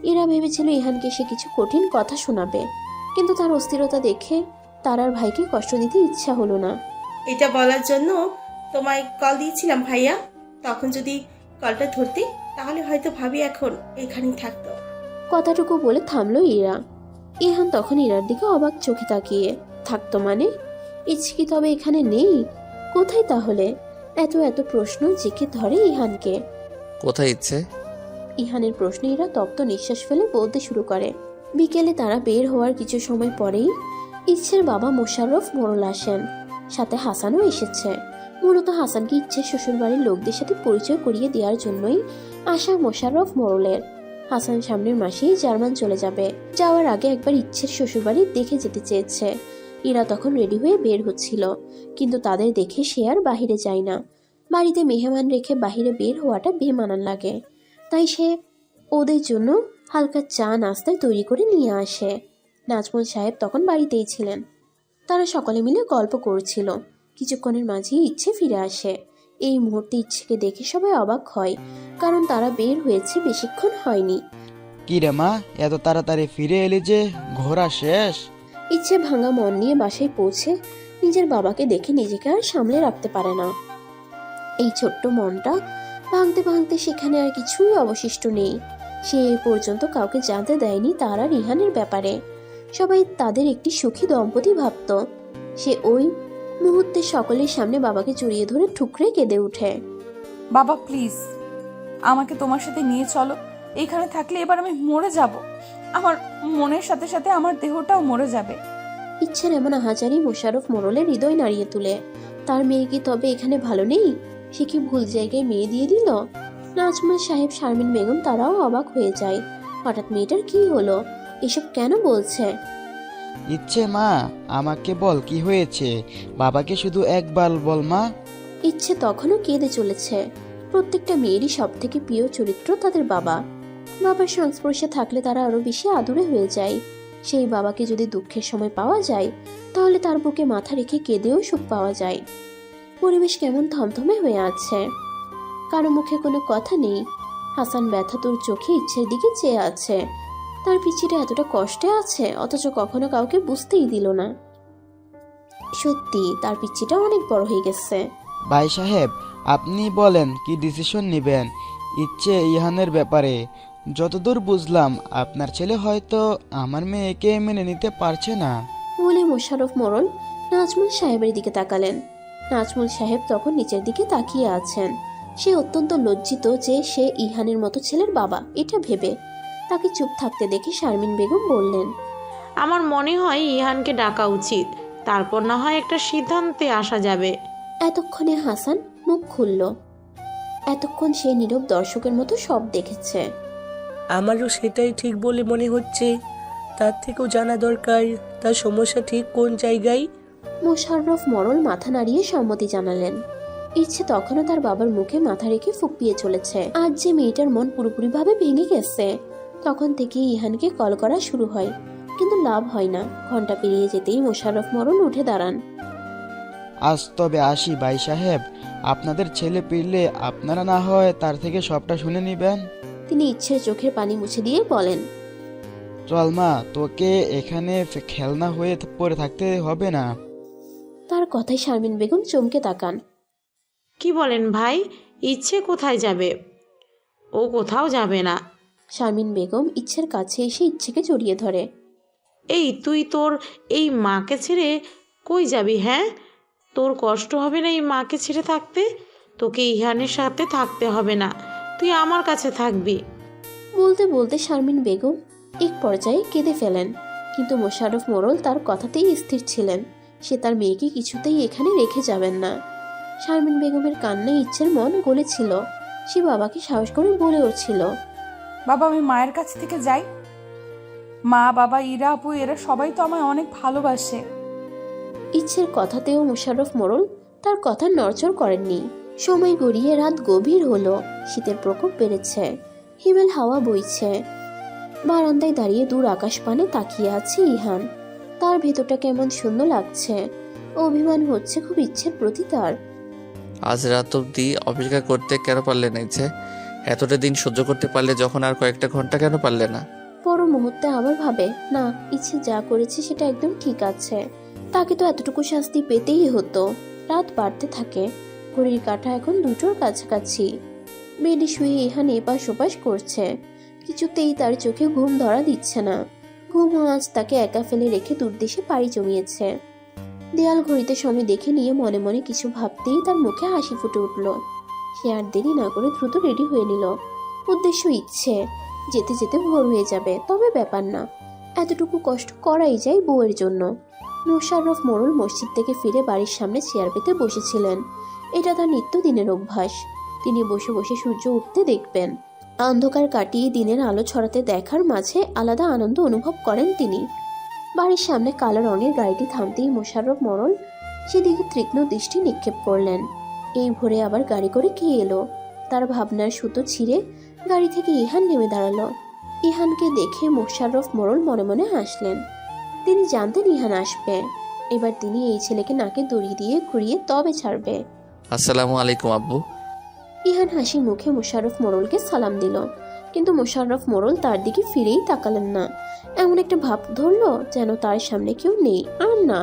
ইরা ভেবেছিল ইহানকে সে কিছু কঠিন কথা শোনাবে, কিন্তু তার অস্থিরতা দেখে তার আর ভাইকে কষ্ট দিতে ইচ্ছা হলো না। এটা বলার জন্য তোমায় কল দিয়েছিলাম ভাইয়া। তখন যদি কলটা ধরতে, তাহলে হয়তো ভাবি এখন এখানেই থাকতো। কথাটুকু বলে থামলো ইরা। ইহান তখন ইরার দিকে অবাক চোখে তাকিয়ে, থাকতো মানে? ইচ্ছে কি তবে এখানে নেই? কোথায় তাহলে? এত এত প্রশ্ন জেকে ধরে ইহানকে। কোথায় ইচ্ছে? ইহানের প্রশ্নে ইরা তপ্ত নিঃশ্বাস ফেলে বলতে শুরু করে। বিকেলে তারা বের হওয়ার কিছু সময় পরেই ইচ্ছের বাবা মোশাররফ মোড়ল আসেন। সাথে হাসানও এসেছে। মূলত হাসানকে ইচ্ছের শ্বশুরবাড়ির লোকদের সাথে পরিচয় করিয়ে দেওয়ার জন্যই আসা মোশাররফ মোড়লের। হাসান সামনের মাসেই জার্মান চলে যাবে। যাওয়ার আগে একবার ইচ্ছের শ্বশুরবাড়ি দেখে যেতে চেয়েছে। ইরা তখন রেডি হয়ে বের হচ্ছিল, কিন্তু তাদের দেখে সে আর বাহিরে যায় না। বাড়িতে মেহমান রেখে বাহিরে বের হওয়াটা বেমানান লাগে, তাই সে ওদের জন্য হালকা চা নাস্তায় তৈরি করে নিয়ে আসে। নাজমুল সাহেব তখন বাড়িতেই ছিলেন। তারা সকলে মিলে গল্প করছিল। কিছুক্ষণের মাঝেই ইচ্ছে ফিরে আসে। এই মুহূর্তে ইচ্ছেকে দেখে সবাই অবাক হয়, কারণ তারা বের হয়েছে বেশিক্ষণ হয়নি। কি রে মা, এত তাড়াতাড়ি ফিরে এলি যে? ঘোরা শেষ? ইচ্ছে ভাঙা মন নিয়ে বাসায় পৌঁছে নিজের বাবাকে দেখে নিজেকে আর সামলে রাখতে পারে না। এই ছোট্ট মনটা ভাঙতে ভাঙতে সেখানে আর কিছুই অবশিষ্ট নেই। সে এ পর্যন্ত কাউকে জানতে দেয়নি তার আর রিহানের ব্যাপারে। সবাই তাদের একটি সুখী দম্পতি ভাবত। সে ওই মুহূর্তে সকলের সামনে বাবাকে জড়িয়ে ধরে ঠুকরে কেঁদে ওঠে। বাবা প্লিজ, আমাকে তোমার সাথে নিয়ে চলো। এখানে থাকলে এবার আমি মরে যাব। আমার মনের সাথে সাথে আমার দেহটাও মরে যাবে। ইচ্ছের এমন আহাজারি মোশাররফ মোড়লের হৃদয় নাড়িয়ে তুলে। তার মেয়ে কি তবে এখানে ভালো নেই? সে কি ভুল জায়গায় মেয়ে দিয়ে দিল? নাজমুল সাহেব, শারমিন বেগম তারাও অবাক হয়ে যায়। হঠাৎ মেয়েটার কি হলো? এসব কেন বলছে? ইচ্ছে মা, আমাকে বল কি হয়েছে। বাবাকে শুধু একবার বল মা। ইচ্ছে তখনও কেঁদে চলেছে। প্রত্যেকটা মেয়েরই সব থেকে প্রিয় চরিত্র তাদের বাবা। বাবার সংস্পর্শে থাকলে তারা আরো বেশি আদুরে হয়ে যায়। সেই বাবাকে যদি দুঃখের সময় পাওয়া যায়, তাহলে তার বুকে মাথা রেখে কেঁদেও সুখ পাওয়া যায়। পরিবেশ কেমন থমথমে হয়ে আছে। কারো মুখে কোনো কথা নেই। হাসান ব্যথাতুর চোখে ইচ্ছের দিকে চেয়ে আছে। তার পিছিটা এতটা কষ্টে আছে, অথচ কখনো কাউকে বুঝতেই দিল না। সত্যি তার পিচ্ছিটা অনেক বড় হয়ে গেছে। ভাই সাহেব, আপনি বলেন কি ডিসিশন নেবেন ইচ্ছে ইহানের ব্যাপারে? যতদূর বুঝলাম আপনার ছেলে হয়তো আমার মেয়েকে মেনে নিতে পারছে না। বলে মোশাররফ মোড়ল নাজমুল সাহেবের দিকে তাকালেন। নাজমুল সাহেব তখন নিচের দিকে তাকিয়ে আছেন। সে অত্যন্ত লজ্জিত যে সে ইহানের মতো ছেলের বাবা, এটা ভেবে। তাকে চুপ থাকতে দেখে শারমিন বেগম বললেন, আমার মনে হয় ইহানকে ডাকা উচিত, তারপর না হয় একটা সিদ্ধান্তে আসা যাবে। এতক্ষণে হাসান মুখ খুলল। এতক্ষণ সে নীরব দর্শকের মতো সব দেখেছে। আমারও সেটাই ঠিক বলে মনে হচ্ছে। তার থেকেও জানা দরকার তার সমস্যা ঠিক কোন জায়গায়। মোশাররফ মরল মাথা নাড়িয়ে সম্মতি জানালেন। ইচ্ছে তখনও তার বাবার মুখে মাথা রেখে ফুঁপিয়ে চলেছে। আজ যে মেয়েটার মন পুরোপুরিভাবে ভেঙে গেছে। তখন থেকেই ইহানকে কল করা শুরু হয়, কিন্তু লাভ হয় না। ঘন্টা পেরিয়ে যেতেই মোশাররফ মরল উঠে দাঁড়ান। আজ তবে আসি ভাই সাহেব, আপনাদের ছেলে পিরলে আপনারা না হয় তার থেকে সবটা শুনে নিবেন। তিনি ইচ্ছের চোখের পানি মুছে দিয়ে বলেন, চল মা, তোকে এখানে খেলনা হয়ে পড়ে থাকতে হবে না। তার কথায় শারমিন বেগম চমকে তাকান। কি বলেন ভাই, ইচ্ছে কোথায় যাবে? ও কোথাও যাবে না। শারমিন বেগম ইচ্ছের কাছে এসে ইচ্ছেকে জড়িয়ে ধরে। এই তুই তোর এই মাকে ছেড়ে কই যাবি? হ্যাঁ, তোর কষ্ট হবে না এই মাকে ছেড়ে থাকতে? তোকে ইহানের সাথে থাকতে হবে না, তুই আমার কাছে থাকবি। বলতে বলতে শারমিন বেগম এক পর্যায়ে কেঁদে ফেলেন। কিন্তু মোশাররফ মোড়ল তার কথাতেই স্থির ছিলেন। সে তার মেয়েকে কিছুতেই এখানে রেখে যাবেন না। শারমিন বেগমের কান্নায় ইচ্ছের মন গলেছিল। সে বাবাকে সাহস করে বলে উঠছিল, বাবা আমি মায়ের কাছ থেকে যাই। মা, বাবা, ইরা, আপু এরা সবাই তো আমায় অনেক ভালোবাসে। ইচ্ছের কথাতেও মোশাররফ মোড়ল তার কথা নড়চড় করেননি। সময় গড়িয়ে রাত গভীর হলো। শীতের প্রকোপ বেড়েছে। হিমেল হাওয়া বইছে। বারান্দায় দাঁড়িয়ে দূর আকাশ পানে তাকিয়ে আছে ইহান। তার ভেতরটা কেমন শূন্য লাগছে। অভিমান হচ্ছে খুব ইচ্ছের প্রতি তার। আজ রাত অবধি অপেক্ষা করতে কেন পারলে না ইচ্ছে? এতটা দিন সহ্য করতে পারলে যখন, আর কয়েকটা ঘন্টা কেন পারলে না? পর মুহূর্তে আবার ভাবে, না, ইচ্ছে যা করেছে সেটা একদম ঠিক আছে। তাকে তো এতটুকু শাস্তি পেতেই হতো। রাত বাড়তে থাকে। ঘড়ির কাঁটা এখন 2টোর কাছাকাছি। বেডে শুয়ে ইহান এপাশ ওপাশ করছে। কিছুতেই তার চোখে ঘুম ধরা দিচ্ছে না। ঘুম আজ তাকে একা ফেলে রেখে দূরদেশে পাড়ি জমিয়েছে। দেয়াল ঘড়িতে সময় দেখে নিয়ে মনে মনে কিছু ভাবতেই তার মুখে হাসি ফুটে উঠল। সে আর দেরি না করে দ্রুত রেডি হয়ে নিল। উদ্দেশ্য ইচ্ছে, যেতে যেতে ভোর হয়ে যাবে, তবে ব্যাপার না। এতটুকু কষ্ট করাই যায় বউয়ের জন্য। মোশাররফ মোড়ল মসজিদ থেকে ফিরে বাড়ির সামনে চেয়ার পেতে বসেছিলেন। এটা তার নিত্যদিনের অভ্যাস। তিনি বসে বসে সূর্য উঠতে দেখবেন। অন্ধকার কাটিয়ে দিনের আলো ছড়াতে দেখার মাঝে আলাদা আনন্দ অনুভব করেন তিনি। বাড়ির সামনে কালো রঙের গাড়িটি থামতেই মোশাররফ মোড়ল সেদিকে তীক্ষ্ণ দৃষ্টি নিক্ষেপ করলেন। এই ভোরে আবার গাড়ি করে কে এলো? তার ভাবনার সুতো ছিঁড়ে গাড়ি থেকে ইহান নেমে দাঁড়ালো। ইহানকে দেখে মোশাররফ মোড়ল মনে মনে হাসলেন। তিনি জানতেন ইহান আসবে। এবার তিনি এই ছেলেকে নাকে দড়ি দিয়ে ঘুরিয়ে তবে ছাড়বে। আসসালামু আলাইকুম আব্বু। ইহান হাসি মুখে মোশাররফ মোড়লকে সালাম দিল, কিন্তু মোশাররফ মোড়ল তার দিকে ফিরেই তাকালেন না। এমন একটা ভাব ধরলো যেন তার সামনে কেউ নেই, আর না,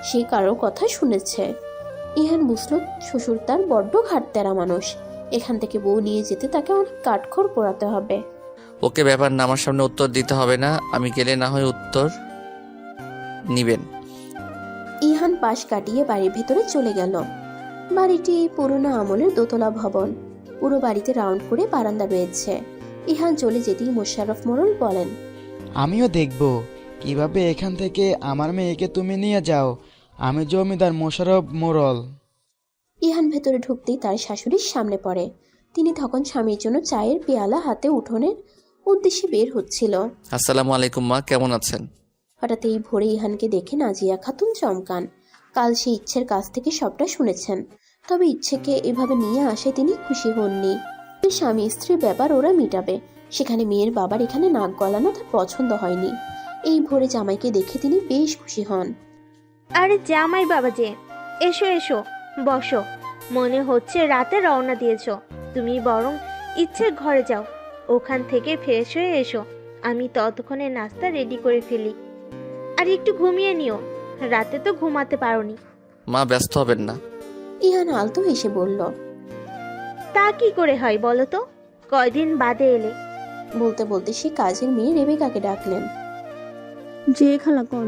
সে কারো কথা শুনেছে। ইহান বুঝল শ্বশুর তার বড্ড ঘাটতেরা মানুষ। এখান থেকে বউ নিয়ে যেতে তাকে অনেক কাঠখড় পোড়াতে হবে। ওকে, ব্যাপার না, আমার সামনে উত্তর দিতে হবে না। আমি গেলে না হয় উত্তর নিবেন। ইহান পাশ কাটিয়ে বাড়ির ভেতরে চলে গেল। বাড়িটি পুরোনো আমলের দোতলা ভবন। পুরো বাড়িতে রাউন্ড করে বারান্দা রয়েছে। ইহান চলে যেতেই মোশাররফ মোড়ল বলেন, আমিও দেখব কিভাবে এখান থেকে আমার মেয়েকে তুমি নিয়ে যাও। আমি জমিদার মোশাররফ মোড়ল। ইহান ভেতরে ঢুকতেই তার শাশুড়ির সামনে পড়ে। তিনি তখন স্বামীর জন্য চায়ের পেয়ালা হাতে উঠোনের উদ্দেশ্যে বের হচ্ছিল। আসসালামু আলাইকুম মা, কেমন আছেন? হঠাৎ এই ভোরে ইহানকে দেখে নাজিয়া খাতুন চমকান। কাল সে ইচ্ছের কাছ থেকে সবটা শুনেছেন, তবে ইচ্ছেকে এভাবে নিয়ে আসে তিনি খুশি হননি। স্বামী স্ত্রীর ব্যাপার ওরা মিটাবে, সেখানে মেয়ের বাবার এখানে নাক গলানো তার পছন্দ হয়নি। এই ভোরে জামাইকে দেখে তিনি বেশ খুশি হন। আরে জামাই বাবা যে, এসো এসো, বসো। মনে হচ্ছে রাতে রওনা দিয়েছো। তুমি বরং ইচ্ছের ঘরে যাও, ওখান থেকে ফ্রেশ হয়ে এসো। আমি ততক্ষণে নাস্তা রেডি করে ফেলি। আর একটু ঘুমিয়ে নিও, রাতে তো ঘুমাতে পারোনি। মা ব্যস্ত হবেন না। ইহান আলতো হেসে বলল, তা কি করে হয় বলো তো, কয়দিন বাদে এলে। বলতে বলতে সে কাজের মেয়ে রেবেকাকে ডাকলেন। যে খালা কোন,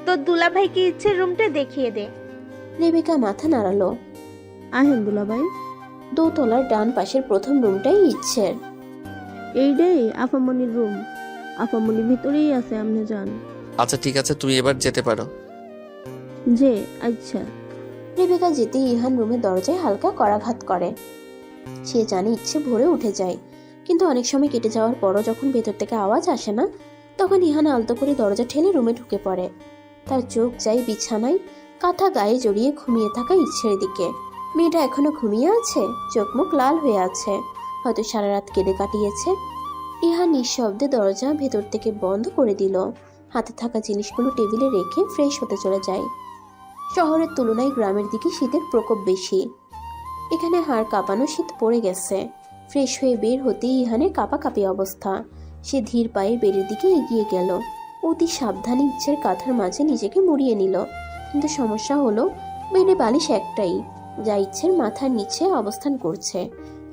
তোর দুলাভাইকে ইচ্ছের রুমটা দেখিয়ে দে। রেবেকা মাথা নাড়ালো। আহেন দুলাভাই। দোতলার ডান পাশের প্রথম রুমটাই ইচ্ছের। এইটাই আফামনির রুম। আফামনি ভিতরেই আছে, আপনি যান। আচ্ছা ঠিক আছে, তুমি এবার যেতে পারো। যে আচ্ছা। রেবেকা যেতেই ইহান রুমের দরজায় হালকা করাঘাত করে। সে জানে ইচ্ছে ভরে উঠে যায়, কিন্তু অনেক সময় কেটে যাওয়ার পরও যখন ভেতর থেকে আওয়াজ আসে না, তখন ইহান আলতো করে দরজা ঠেলে রুমে ঢুকে পড়ে। তার চোখ যায় বিছানায় কাঁথা গায়ে জড়িয়ে ঘুমিয়ে থাকা ইচ্ছের দিকে। মেয়েটা এখনো ঘুমিয়ে আছে, চোখ মুখ লাল হয়ে আছে, হয়তো সারা রাত কেঁদে কাটিয়েছে। ইহান নিঃশব্দে দরজা ভেতর থেকে বন্ধ করে দিল। হাতে থাকা জিনিসগুলো টেবিলে রেখে ফ্রেশ হতে চলে যায়। শহরের তুলনায় গ্রামের দিকে শীতের প্রকোপ বেশি। এখানে হাড় কাঁপানো শীত পড়ে গেছে। ফ্রেশ হয়ে বের হতেই ইহানের কাঁপাকাঁপি অবস্থা। সে ধীর পায়ে বেডের দিকে এগিয়ে গেল। অতি সাবধানে ইচ্ছের কাঁথার মাঝে নিজেকে মুড়িয়ে নিল। কিন্তু সমস্যা হলো, বেডে বালিশ একটাই, যা ইচ্ছের মাথার নিচে অবস্থান করছে।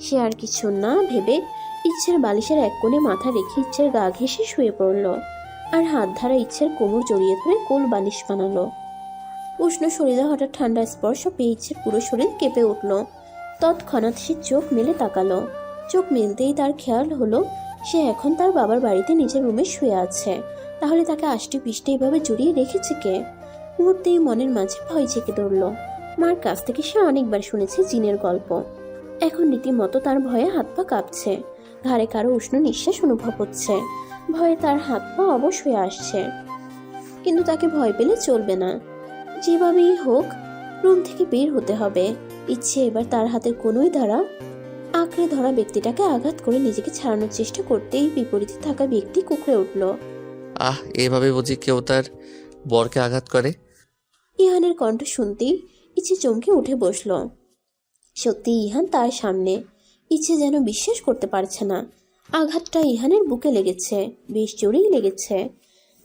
সে আর কিছু না ভেবে ইচ্ছের বালিশের এক কোণে মাথা রেখে ইচ্ছের গা ঘেঁষে শুয়ে পড়ল, আর হাত ধারা ইচ্ছের কোমর জড়িয়ে ধরে কোল বালিশ বানালো। উষ্ণ শরীরে হঠাৎ ঠান্ডা স্পর্শ পেয়ে ইচ্ছের পুরো শরীর কেঁপে উঠল। তৎক্ষণাৎ সে চোখ মেলে তাকালো। চোখ মেলতেই তার খেয়াল হলো, সে এখন তার বাবার বাড়িতে নিজের রুমে শুয়ে আছে। তাহলে তাকে আষ্টে পিষ্টে এভাবে জড়িয়ে রেখেছে কে? মুহূর্তেই মনের মাঝে ভয় চেপে ধরল। মার কাছ থেকে সে অনেকবার শুনেছে জিনের গল্প। এখন রীতিমতো তার ভয়ে হাত পা কাঁপছে। ঘাড়ে কারো উষ্ণ নিঃশ্বাস অনুভব হচ্ছে। ভয়ে তার হাত পা অবশ হয়ে আসছে। কিন্তু তাকে ভয় পেলে চলবে না। যেভাবেই হোক রুম থেকে বের হতে হবে। ইচ্ছে এবার তার হাতের কোনোই দ্বারা আঁকড়ে ধরা ব্যক্তিটাকে আঘাত করে নিজেকে ছাড়ানোর চেষ্টা করতেই বিপরীতে থাকা ব্যক্তি কুঁকড়ে উঠল। এভাবে বুঝি কেউ তার বরকে আঘাত করে? ইহানের কণ্ঠ শুনতেই ইচ্ছে চমকে উঠে বসল। সত্যি ইহান তার সামনে। ইচ্ছে যেন বিশ্বাস করতে পারছে না। আঘাতটা ইহানের বুকে লেগেছে, বেশ জোরেই লেগেছে।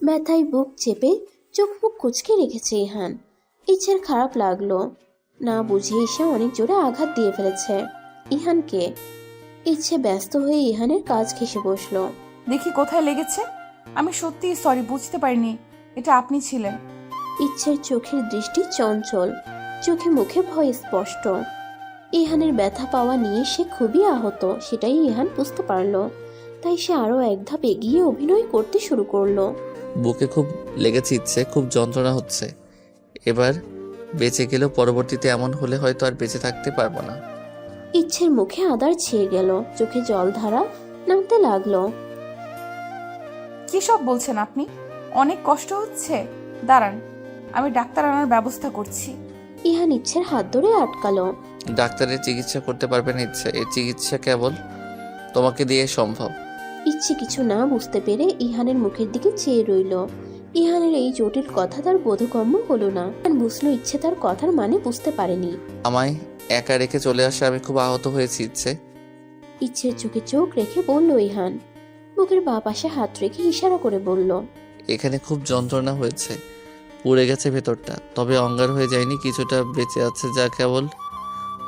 ব্যথায় বুক চেপে চোখ মুখ কুঁচকে রেখেছে ইহান। ইচ্ছের খারাপ লাগলো, না বুঝিয়ে সে অনেক জোরে আঘাত দিয়ে ফেলেছে ইহানকে। ইচ্ছে ব্যস্ত হয়ে ইহানের কাজ ঘেঁষে বসলো। দেখি কোথায় লেগেছে। আমি সত্যিই সরি, বুঝতে পারিনি এটা আপনি ছিলেন। ইচ্ছের চোখের দৃষ্টি চঞ্চল, চোখে মুখে ভয় স্পষ্ট। ইহানের ব্যথা পাওয়া নিয়ে সে খুবই আহত, সেটাই ইহান বুঝতে পারল। তাই সে আরো এক ধাপ এগিয়ে অভিনয় করতে শুরু করলো। বুকে খুব লেগেছে ইচ্ছে, খুব যন্ত্রণা হচ্ছে। এবার বেঁচে গেলেও পরবর্তীতে এমন হলে হয়তো আর বেঁচে থাকতে পারবো না। ইচ্ছের মুখে আদার ছেয়ে গেল, চোখে জল ধারা নামতে লাগলো। কি সব বলছেন আপনি? অনেক কষ্ট হচ্ছে। দাঁড়ান, আমি ডাক্তার আনার ব্যবস্থা করছি। ইহান ইচ্ছের হাত ধরে আটকালো। ডাক্তারের চিকিৎসা করতে পারবেন ইচ্ছে? এই চিকিৎসা কেবল তোমাকে দিয়ে সম্ভব। ইচ্ছে কিছু না বুঝতে পেরে ইহানের মুখের দিকে চেয়ে রইল। ইহানের এই জটিল কথা তার বোধগম্য হলো না। বুঝলো ইচ্ছে তার কথার মানে বুঝতে পারেনি। আমায় একা রেখে চলে আসে আমি খুব আহত হয়েছি ইচ্ছে। ইচ্ছের চোখে চোখ রেখে বলল ইহান। বুকের বাঁ পাশে হাত রেখে ইশারা করে বলল, এখানে খুব যন্ত্রণা হয়েছে, পুড়ে গেছে ভেতরটা, তবে অঙ্গার হয়ে যায়নি, কিছুটা বেঁচে আছে, যা কেবল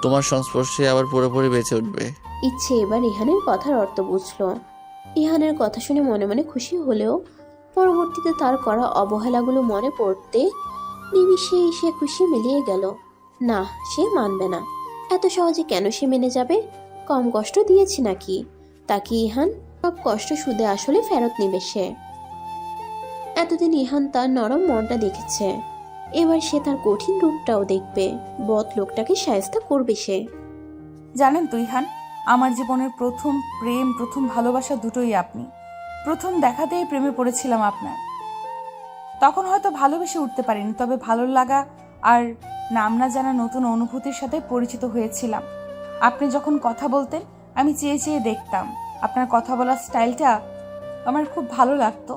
তোমার সংস্পর্শে আবার পুরোপুরি বেঁচে উঠবে। ইচ্ছে এবার ইহানের কথার অর্থ বুঝলো। ইহানের কথা শুনে মনে মনে খুশি হলেও পরবর্তীতে তার করা অবহেলাগুলো মনে পড়তে নিমিষেই সে খুশি মিলিয়ে গেল। না, সে মানবে না। এত সহজে কেন সে মেনে যাবে? কম কষ্ট দিয়েছি নাকি তাকে ইহান? সব কষ্ট সুদে আসলে ফেরত নেবে সে। এতদিন ইহান তার নরম মনটা দেখেছে, এবার সে তার কঠিন রূপটাও দেখবে। বদ লোকটাকে শায়েস্তা করবে সে। জানেন তো ইহান, আমার জীবনের প্রথম প্রেম, প্রথম ভালোবাসা দুটোই আপনি। প্রথম দেখাতেই প্রেমে পড়েছিলাম আপনার। তখন হয়তো ভালোবেসে উঠতে পারিনি, তবে ভালো লাগা আর নাম না জানা নতুন অনুভূতির সাথে পরিচিত হয়েছিলাম। আপনি যখন কথা বলতেন আমি চেয়ে চেয়ে দেখতাম। আপনার কথা বলার স্টাইলটা আমার খুব ভালো লাগতো,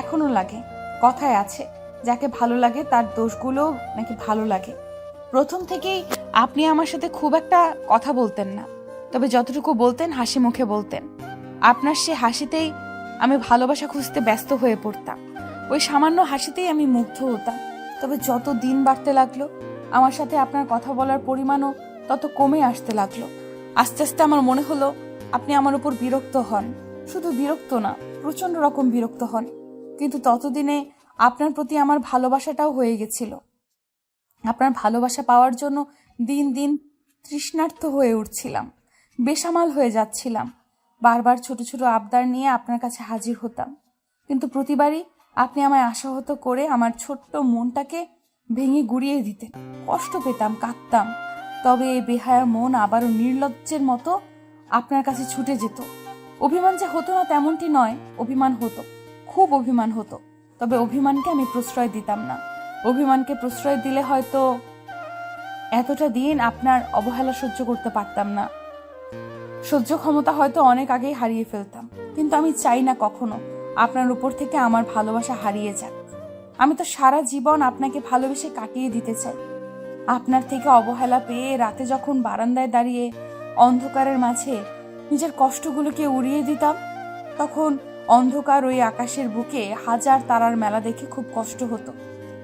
এখনো লাগে। কথায় আছে, যাকে ভালো লাগে তার দোষগুলো নাকি ভালো লাগে। প্রথম থেকেই আপনি আমার সাথে খুব একটা কথা বলতেন না, তবে যতটুকু বলতেন হাসি মুখে বলতেন। আপনার সে হাসিতেই আমি ভালোবাসা খুঁজতে ব্যস্ত হয়ে পড়তাম। ওই সামান্য হাসিতেই আমি মুগ্ধ হতাম। তবে যত দিন বাড়তে লাগলো আমার সাথে আপনার কথা বলার পরিমাণও তত কমে আসতে লাগলো। আস্তে আস্তে আমার মনে হলো আপনি আমার উপর বিরক্ত হন। শুধু বিরক্ত না, প্রচন্ড রকম বিরক্ত হন। কিন্তু ততদিনে আপনার প্রতি আমার ভালোবাসাটাও হয়ে গেছিল। আপনার ভালোবাসা পাওয়ার জন্য দিন দিন তৃষ্ণার্ত হয়ে উঠছিলাম, বেসামাল হয়ে যাচ্ছিলাম। বারবার ছোট ছোট আবদার নিয়ে আপনার কাছে হাজির হতাম, কিন্তু প্রতিবারই আপনি আমায় আশাহত করে আমার ছোট্ট মনটাকে ভেঙে গুড়িয়ে দিতেন। কষ্ট পেতাম, কাঁদতাম। তবে এই বেহায়া মন আবারও নির্লজ্জের মতো আপনার কাছে ছুটে যেত। অভিমান যে হতো না তেমনটি নয়, অভিমান হতো, খুব অভিমান হতো। তবে অভিমানকে আমি প্রশ্রয় দিতাম না। অভিমানকে প্রশ্রয় দিলে হয়তো এতটা দিন আপনার অবহেলা সহ্য করতে পারতাম না। সহ্য ক্ষমতা হয়তো অনেক আগেই হারিয়ে ফেলতাম। কিন্তু আমি চাই না কখনো আপনার উপর থেকে আমার ভালোবাসা হারিয়ে যাক। আমি তো সারা জীবন আপনাকে ভালোবেসে কাটিয়ে দিতে চাই। আপনার থেকে অবহেলা পেয়ে রাতে যখন বারান্দায় দাঁড়িয়ে অন্ধকারের মাঝে নিজের কষ্টগুলোকে উড়িয়ে দিতাম, তখন অন্ধকার ওই আকাশের বুকে হাজার তারার মেলা দেখে খুব কষ্ট হতো।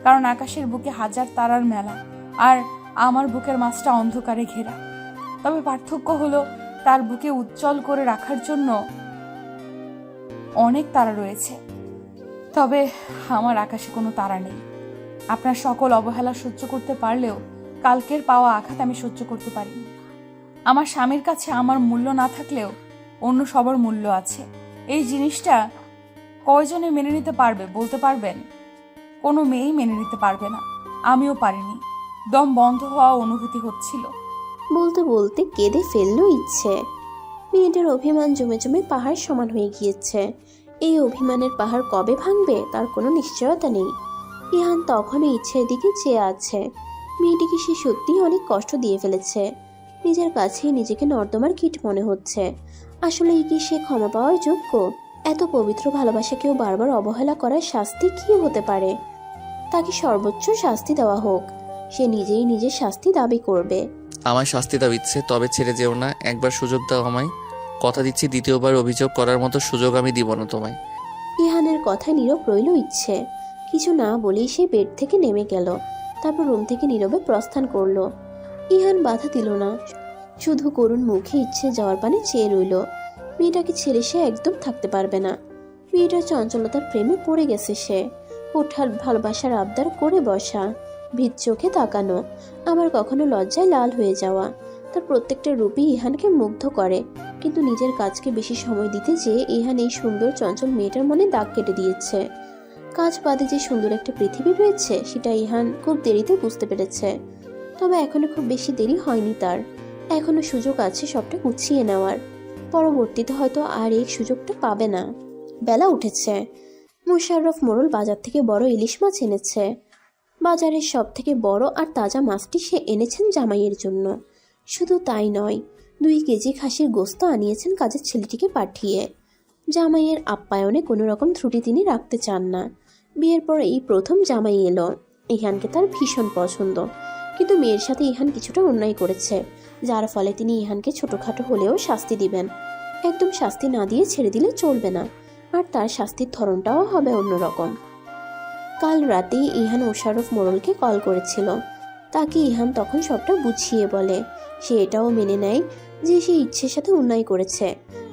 কারণ আকাশের বুকে হাজার তারার মেলা, আর আমার বুকের মাঝটা অন্ধকারে ঘেরা। তবে পার্থক্য হলো, তার বুকে উজ্জ্বল করে রাখার জন্য অনেক তারা রয়েছে, তবে আমার আকাশে কোনো তারা নেই। আপনার সকল অবহেলা সহ্য করতে পারলেও কালকের পাওয়া আঘাত আমি সহ্য করতে পারিনি। আমার স্বামীর কাছে আমার মূল্য না থাকলেও অন্য সবার মূল্য আছে। এই জিনিসটা কয়জনে মেনে নিতে পারবে বলতে পারবেন? কোনো মেয়েই মেনে নিতে পারবে না। আমিও পারিনি। দম বন্ধ হওয়া অনুভূতি হচ্ছিল। বলতে বলতে কেঁদে ফেললো ইচ্ছে। মেয়েটার অভিমান জমে জমে পাহাড় সমান হয়ে গিয়েছে। এই অভিমানের পাহাড় কবে ভাঙবে তার কোনো নিশ্চয়তা নেই। ইহান তখনও ইচ্ছের দিকে চেয়ে আছে। মেয়েটিকে সে সত্যিই অনেক কষ্ট দিয়ে ফেলেছে। নিজের কাছেই নিজেকে নর্দমার কীট মনে হচ্ছে। আসলে কি সে ক্ষমা পাওয়ার যোগ্য? এত পবিত্র ভালোবাসাকেও বারবার অবহেলা করার শাস্তি কি হতে পারে? তাকে সর্বোচ্চ শাস্তি দেওয়া হোক। সে নিজেই নিজের শাস্তি দাবি করবে। আমার শাস্তি দাও ইচ্ছে, তবে ছেড়ে যেও না। একবার সুযোগ দাও আমায়, কথা দিচ্ছি দ্বিতীয়বার অভিযোগ করার মতো সুযোগ আমি দিব না তোমায়। ইহানের কথায় নীরব রইল ইচ্ছে। কিছু না বলেই সে বেড থেকে নেমে গেল। তারপর রুম থেকে নীরবে প্রস্থান করলো। ইহান বাধা দিল না, শুধু করুণ মুখে ইচ্ছে যাওয়ার পানে চেয়ে রইল। মেয়েটাকে ছেড়ে সে একদম থাকতে পারবে না। মেয়েটার চঞ্চলতার প্রেমে পড়ে গেছে সে। ওঠার ভালোবাসার আবদার করে বসা, ভিত চোখে তাকানো, আবার কখনো লজ্জায় লাল হয়ে যাওয়া। তার প্রত্যেকটা রূপই ইহানকে মুগ্ধ করে। কিন্তু নিজের কাজকে বেশি সময় দিতে যেয়ে ইহান এই সুন্দর চঞ্চল মেয়েটার মনে দাগ কেটে দিয়েছে। কাজ বাদে যে সুন্দর একটা পৃথিবী রয়েছে সেটা ইহান খুব দেরিতে বুঝতে পেরেছে। তবে এখনো খুব বেশি দেরি হয়নি তার। এখনো সুযোগ আছে সবটা গুছিয়ে নেওয়ার। পরবর্তীতে হয়তো আর এই সুযোগটা পাবে না। বেলা উঠেছে। মোশাররফ মোড়ল বাজার থেকে বড় ইলিশ মাছ এনেছে। বাজারের সব থেকে বড় আর তাজা মাছটি সে এনেছেন জামাইয়ের জন্য। শুধু তাই নয়, 2 কেজি খাসির গোস্ত আনিয়েছেন কাজের ছেলেটিকে পাঠিয়ে। জামাইয়ের আপ্যায়নে কোনো রকম ত্রুটি তিনি রাখতে চান না। বিয়ের পর এই প্রথম জামাই এলো। ইহানকে তার ভীষণ পছন্দ, কিন্তু মেয়ের সাথে ইহান কিছুটা অন্যায় করেছে, যার ফলে তিনি ইহানকে ছোটোখাটো হলেও শাস্তি দিবেন। একদম শাস্তি না দিয়ে ছেড়ে দিলে চলবে না, আর তার শাস্তির ধরনটাও হবে অন্যরকম। কাল রাতেই ইহান মোশাররফ মোড়লকে কল করেছিল। তাকে ইহান তখন সবটা বুঝিয়ে বলে। সে এটাও মেনে নেয় যে সে ইচ্ছের সাথে অন্যায় করেছে,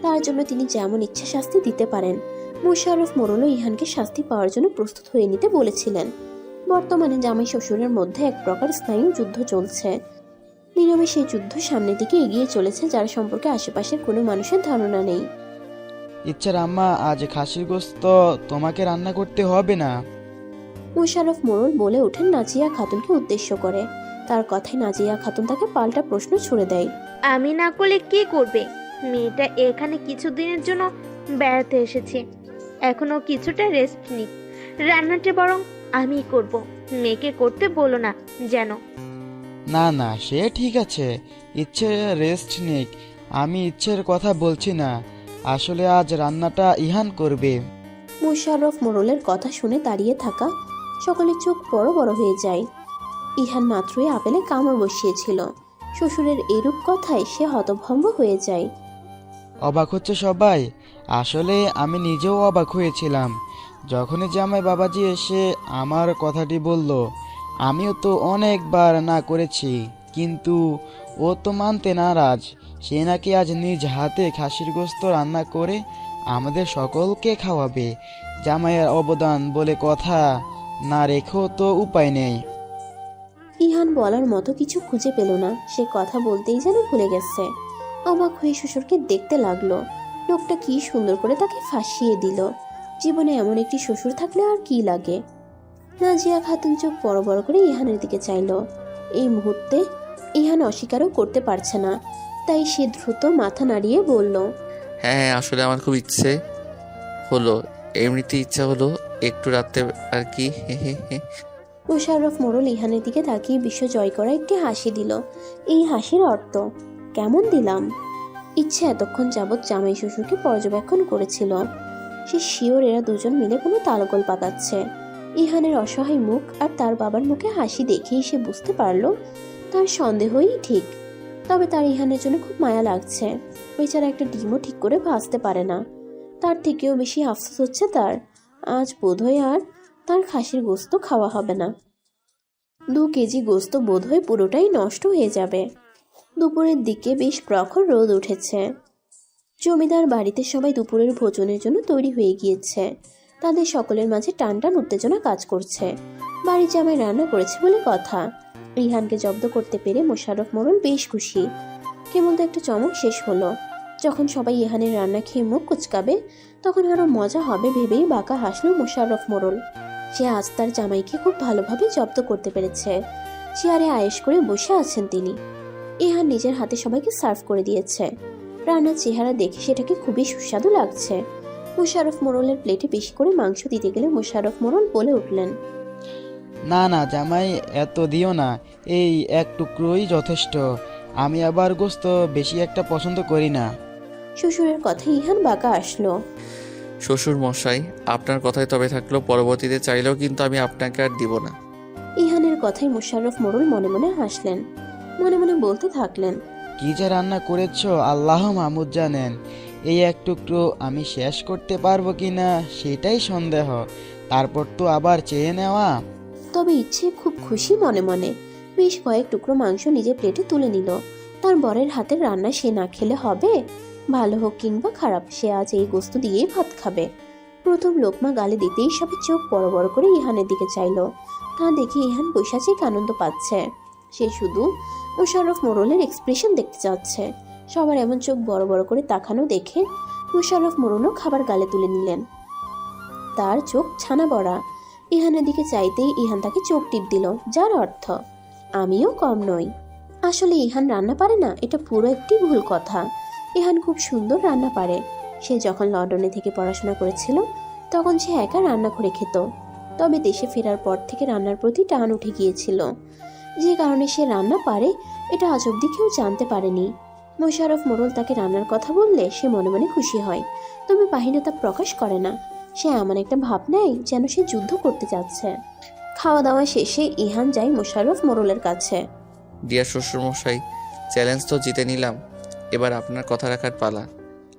তার জন্য তিনি যেমন ইচ্ছা শাস্তি দিতে পারেন। মোশাররফ মোড়লও ইহানকে শাস্তি পাওয়ার জন্য প্রস্তুত হয়ে নিতে বলেছিলেন। বর্তমানে জামাই শ্বশুরের মধ্যে এক প্রকার স্নায়ু যুদ্ধ চলছে। নীরবে সেই যুদ্ধ সামনের দিকে এগিয়ে চলেছে, যার সম্পর্কে আশেপাশের কোনো মানুষের ধারণা নেই। ইচ্ছার আম্মা, আজ খাসির গোস্ত তোমাকে রান্না করতে হবে না। মোশাররফ মোড়ল বলে ওঠেন নাজিয়া খাতুনকে উদ্দেশ্য করে। তার কথায় নাজিয়া খাতুন তাকে পাল্টা প্রশ্ন ছুড়ে দেয়। আমি না করলে কে করবে? মেয়েটা এখানে কিছুদিনের জন্য বেড়াতে এসেছে, এখনো কিছুটা রেস্ট নিক। রান্নাটা বরং আমি করব, মেয়েকে করতে বলো না যেন। না না, সে ঠিক আছে, ইচ্ছে রেস্ট নিক। আমি ইচ্ছের কথা বলছি না, আসলে আজ রান্নাটা ইহান করবে। মোশাররফ মোড়লের কথা শুনে দাঁড়িয়ে থাকা সকলের চোখ বড় বড় হয়ে যায়। ইহান মাত্রই আপেলে কামড় বসিয়েছিল। শ্বশুরের এরূপ কথায় সে হতভম্ব হয়ে যায়। অবাক হচ্ছে সবাই? আসলে আমি নিজেও অবাক হয়েছিলাম যখনই জামাই বাবাজি এসে আমার কথাটি বলল। আমিও তো অনেকবার না করেছি, কিন্তু ও তো মানতে নারাজ। সে নাকি আজ নিজ হাতে খাসির গোস্ত রান্না করে আমাদের সকলকে খাওয়াবে। জামাইয়ের অবদান বলে কথা না রেখেও তো উপায় নেই। ইহান বলার মতো কিছু খুঁজে পেল না। সে কথা বলতেই যেন ভুলে গেছে। অবাক হয়ে শ্বশুরকে দেখতে লাগলো। লোকটা কি সুন্দর করে তাকে ফাঁসিয়ে দিল। জীবনে এমন একটি শ্বশুর থাকলে আর কি লাগে। নাজিয়া খাতুন চোখ বড় বড় করে ইহানের দিকে চাইল। এই মুহূর্তে ইহান অস্বীকারও করতে পারছে না, তাই সে দ্রুত মাথা নাড়িয়ে বলল, হ্যাঁ, আসলে আমার খুব ইচ্ছে হলো, এমনিতে ইচ্ছা হলো একটু রাত্রে আর কি। হে হে হে। মোশাররফ মোড়ল ইহানের দিকে তাকিয়ে বিশ্ব জয় করা একটি হাসি দিল। এই হাসির অর্থ কেমন দিলাম? ইচ্ছে এতক্ষণ যাবৎ জামাই শ্বশুরকে পর্যবেক্ষণ করেছিল। সে শিওর এরা দুজন মিলে কোনো তালগোল পাকাচ্ছে। ইহানের অসহায় মুখ আর তার বাবার মুখে হাসি দেখেই সে বুঝতে পারল তার সন্দেহই ঠিক। তবে তার ইহানের জন্য খুব মায়া লাগছে। বেচারা একটা ডিমও ঠিক করে ভাজতে পারে না। তার থেকেও বেশি আফসোস হচ্ছে তার, আজ বোধহয় আর তার খাসির গোস্ত খাওয়া হবে না। 2 কেজি গোস্ত বোধহয় পুরোটাই নষ্ট হয়ে যাবে। দুপুরের দিকে বেশ প্রখর রোদ উঠেছে। জমিদার বাড়িতে সবাই দুপুরের ভোজনের জন্য তৈরি হয়ে গিয়েছে। তাদের সকলের মাঝে টানটান উত্তেজনা কাজ করছে। বাড়ির জামাই রান্না করেছে বলে কথা। রিহানকে জব্দ করতে পেরে মোশাররফ মোড়ল বেশ খুশি। কেবল তো একটা চমক শেষ হলো। যখন সবাই ইহানের রান্না খেয়ে মুখ কুচকাবে তখন আরো মজা হবে ভেবেই বাঁকা হাসলো মোশাররফ মোড়ল। সে আজ তার জামাইকে খুব ভালোভাবে জব্দ করতে পেরেছে। চেয়ারে আয়েশ করে বসে আছেন তিনি। ইহান নিজের হাতে সবাইকে সার্ভ করে দিয়েছে। রান্নার চেহারা দেখে সেটাকে খুবই সুস্বাদু লাগছে। মোশাররফ মোড়লের প্লেটে বেশি করে মাংস দিতে গেলে মোশাররফ মোড়ল বলে উঠলেন, না না জামাই, এত দিও না, এই এক টুকরোই যথেষ্ট। আমি আবার গোস্ত বেশি একটা পছন্দ করি না। শ্বশুরের কথায় ইহান বাঁকা আসলো। শ্বশুর মশাই, আপনার কথাই তবে থাকলো, পরবর্তীতে চাইলেও কিন্তু আমি আপনাকে আর দিব না। ইহানের কথায় মোশাররফ মোড়ল মনে মনে হাসলেন। মনে মনে বলতে থাকলেন, কি যে রান্না করেছো আল্লাহ মাহমুদ জানেন। এই এক টুকরো আমি শেষ করতে পারবো কিনা সেটাই সন্দেহ, তারপর তো আবার চেয়ে নেওয়া। তবে ইচ্ছে খুব খুশি মনে মনে। বেশ কয়েক টুকরো মাংস নিজের প্লেটে তুলে নিল। তার বরের হাতের রান্না সে না খেলে হবে? ভালো হোক কিংবা খারাপ, সে আজ এই গোস্ত দিয়েই ভাত খাবে। প্রথম লোকমা গালে দিতেই সবে চোখ বড় বড় করে ইহানের দিকে চাইল। তা দেখে ইহান বৈশাচিক আনন্দ পাচ্ছে। সে শুধু মোশাররফ মোড়লের এক্সপ্রেশন দেখতে চাচ্ছে। সবার এমন চোখ বড় বড় করে তাকানো দেখে মোশাররফ মোড়লও খাবার গালে তুলে নিলেন। তার চোখ ছানা বড়া। ইহানের দিকে চাইতেই ইহান তাকে চোখ টিপ দিল, যার অর্থ আমিও কম নই। আসলে ইহান রান্না পারে না, এটা পুরো একটি ভুল কথা। ইহান খুব সুন্দর রান্না পারে। সে যখন লন্ডনে থেকে পড়াশোনা করেছিল তখন সে একা রান্না করে খেত। তবে দেশে ফেরার পর থেকে রান্নার প্রতি টান উঠে গিয়েছিল। যে কারণে সে রান্না পারে এটা আজ অব্দি কেউ জানতে পারেনি। মোশাররফ মোড়ল তাকে রান্নার কথা বললে সে মনে মনে খুশি হয়, তবে বাহিরে তা প্রকাশ করে না। সে এমন একটা ভাব নেয় যেন সে যুদ্ধ করতে যাচ্ছে। খাওয়া দাওয়া শেষে ইহান যায় মোশাররফ মোড়লের কাছে। ডিয়ার শ্বশুর মশাই, চ্যালেঞ্জ তো জিতে নিলাম, এবার আপনার কথা রাখার পালা।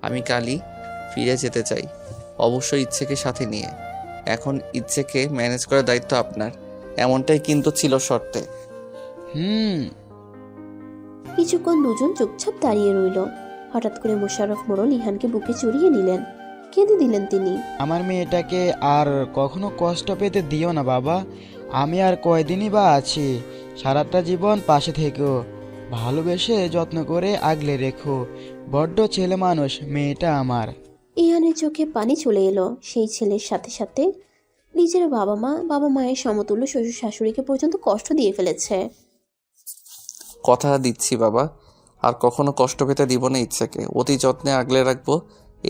আমি কালই ফিরে যেতে চাই, অবশ্যই ইচ্ছেকে সাথে নিয়ে। এখন ইচ্ছেকে ম্যানেজ করার দায়িত্ব আপনার, এমনটাই কিন্তু ছিল শর্তে। কিছুক্ষণ দুজন চুপচাপ দাঁড়িয়ে রইল। হঠাৎ করে মোশাররফ মোড়ল ইহানকে বুকে জড়িয়ে নিলেন। কেঁদে দিলেন তিনি। আমার মেয়েটাকে আর কখনো কষ্ট পেতে দিও না বাবা। আমি আর কয়দিনই বা আছি, সারাটা জীবন পাশে থেকো, ভালোবেসে যত্ন করে আগলে রেখো। বড্ড ছেলে মানুষ মেয়েটা আমার। ইহানের চোখে পানি চলে এলো। সেই ছেলের সাথে সাথে নিজের বাবা মায়ের সমতুল্য শ্বশুর শাশুড়িকে পর্যন্ত কষ্ট দিয়ে ফেলেছে। কথা দিচ্ছি বাবা, আর কখনো কষ্ট পেতে দিব না ইচ্ছেকে, অতি যত্নে আগলে রাখবো।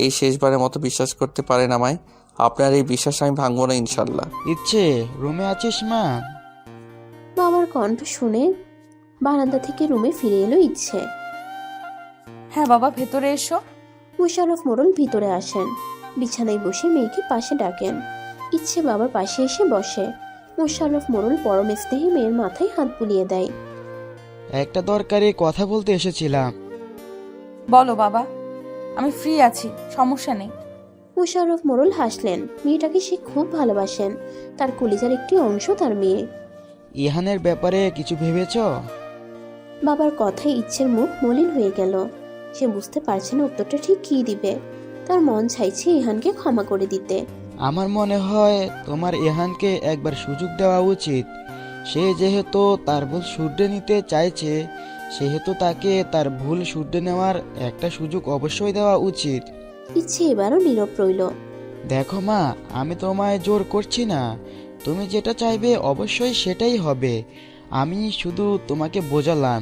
এই শেষবারের মতো বিশ্বাস করতে পারেন আমায়। আপনার এই বিশ্বাস আমি ভাঙবো না ইনশাল্লাহ। ইচ্ছে, রুমে আছিস মা? বাবার কণ্ঠ শুনে বারান্দা থেকে রুমে ফিরে এলো ইচ্ছে। হ্যাঁ বাবা, ভেতরে এসো। মোশাররফ মোড়ল ভিতরে আসেন। বিছানায় বসে মেয়েকে পাশে ডাকেন। ইচ্ছে বাবার পাশে এসে বসে। মোশাররফ মোড়ল পরম স্নেহে মেয়ের মাথায় হাত বুলিয়ে দেয়। একটা দরকারি কথা বলতে এসেছিলাম। বলো বাবা, আমি ফ্রি আছি, সমস্যা নেই। মোশাররফ মোড়ল হাসলেন। মেয়েটাকে সে খুব ভালোবাসেন। তার কলিজার একটি অংশ তার মেয়ে। ইহানের ব্যাপারে কিছু ভেবেছ? বাবার কথায় ইচ্ছের মুখ মলিন হয়ে গেল। সে বুঝতে পারছে না উত্তরটা ঠিক কি দিবে। তার মন চাইছে ইহানকে ক্ষমা করে দিতে। আমার মনে হয় তোমার ইহানকে একবার সুযোগ দেওয়া উচিত। সে যেহেতু তার ভুল শুধরে নিতে চাইছে, সেহেতু তাকে তার ভুল শুধরে নেওয়ার একটা সুযোগ অবশ্যই দেওয়া উচিত। ইচ্ছে এবারও নীরব রইল। দেখো মা, আমি তোমায় জোর করছি না, তুমি যেটা চাইবে অবশ্যই সেটাই হবে। আমি শুধু তোমাকে বোঝালাম,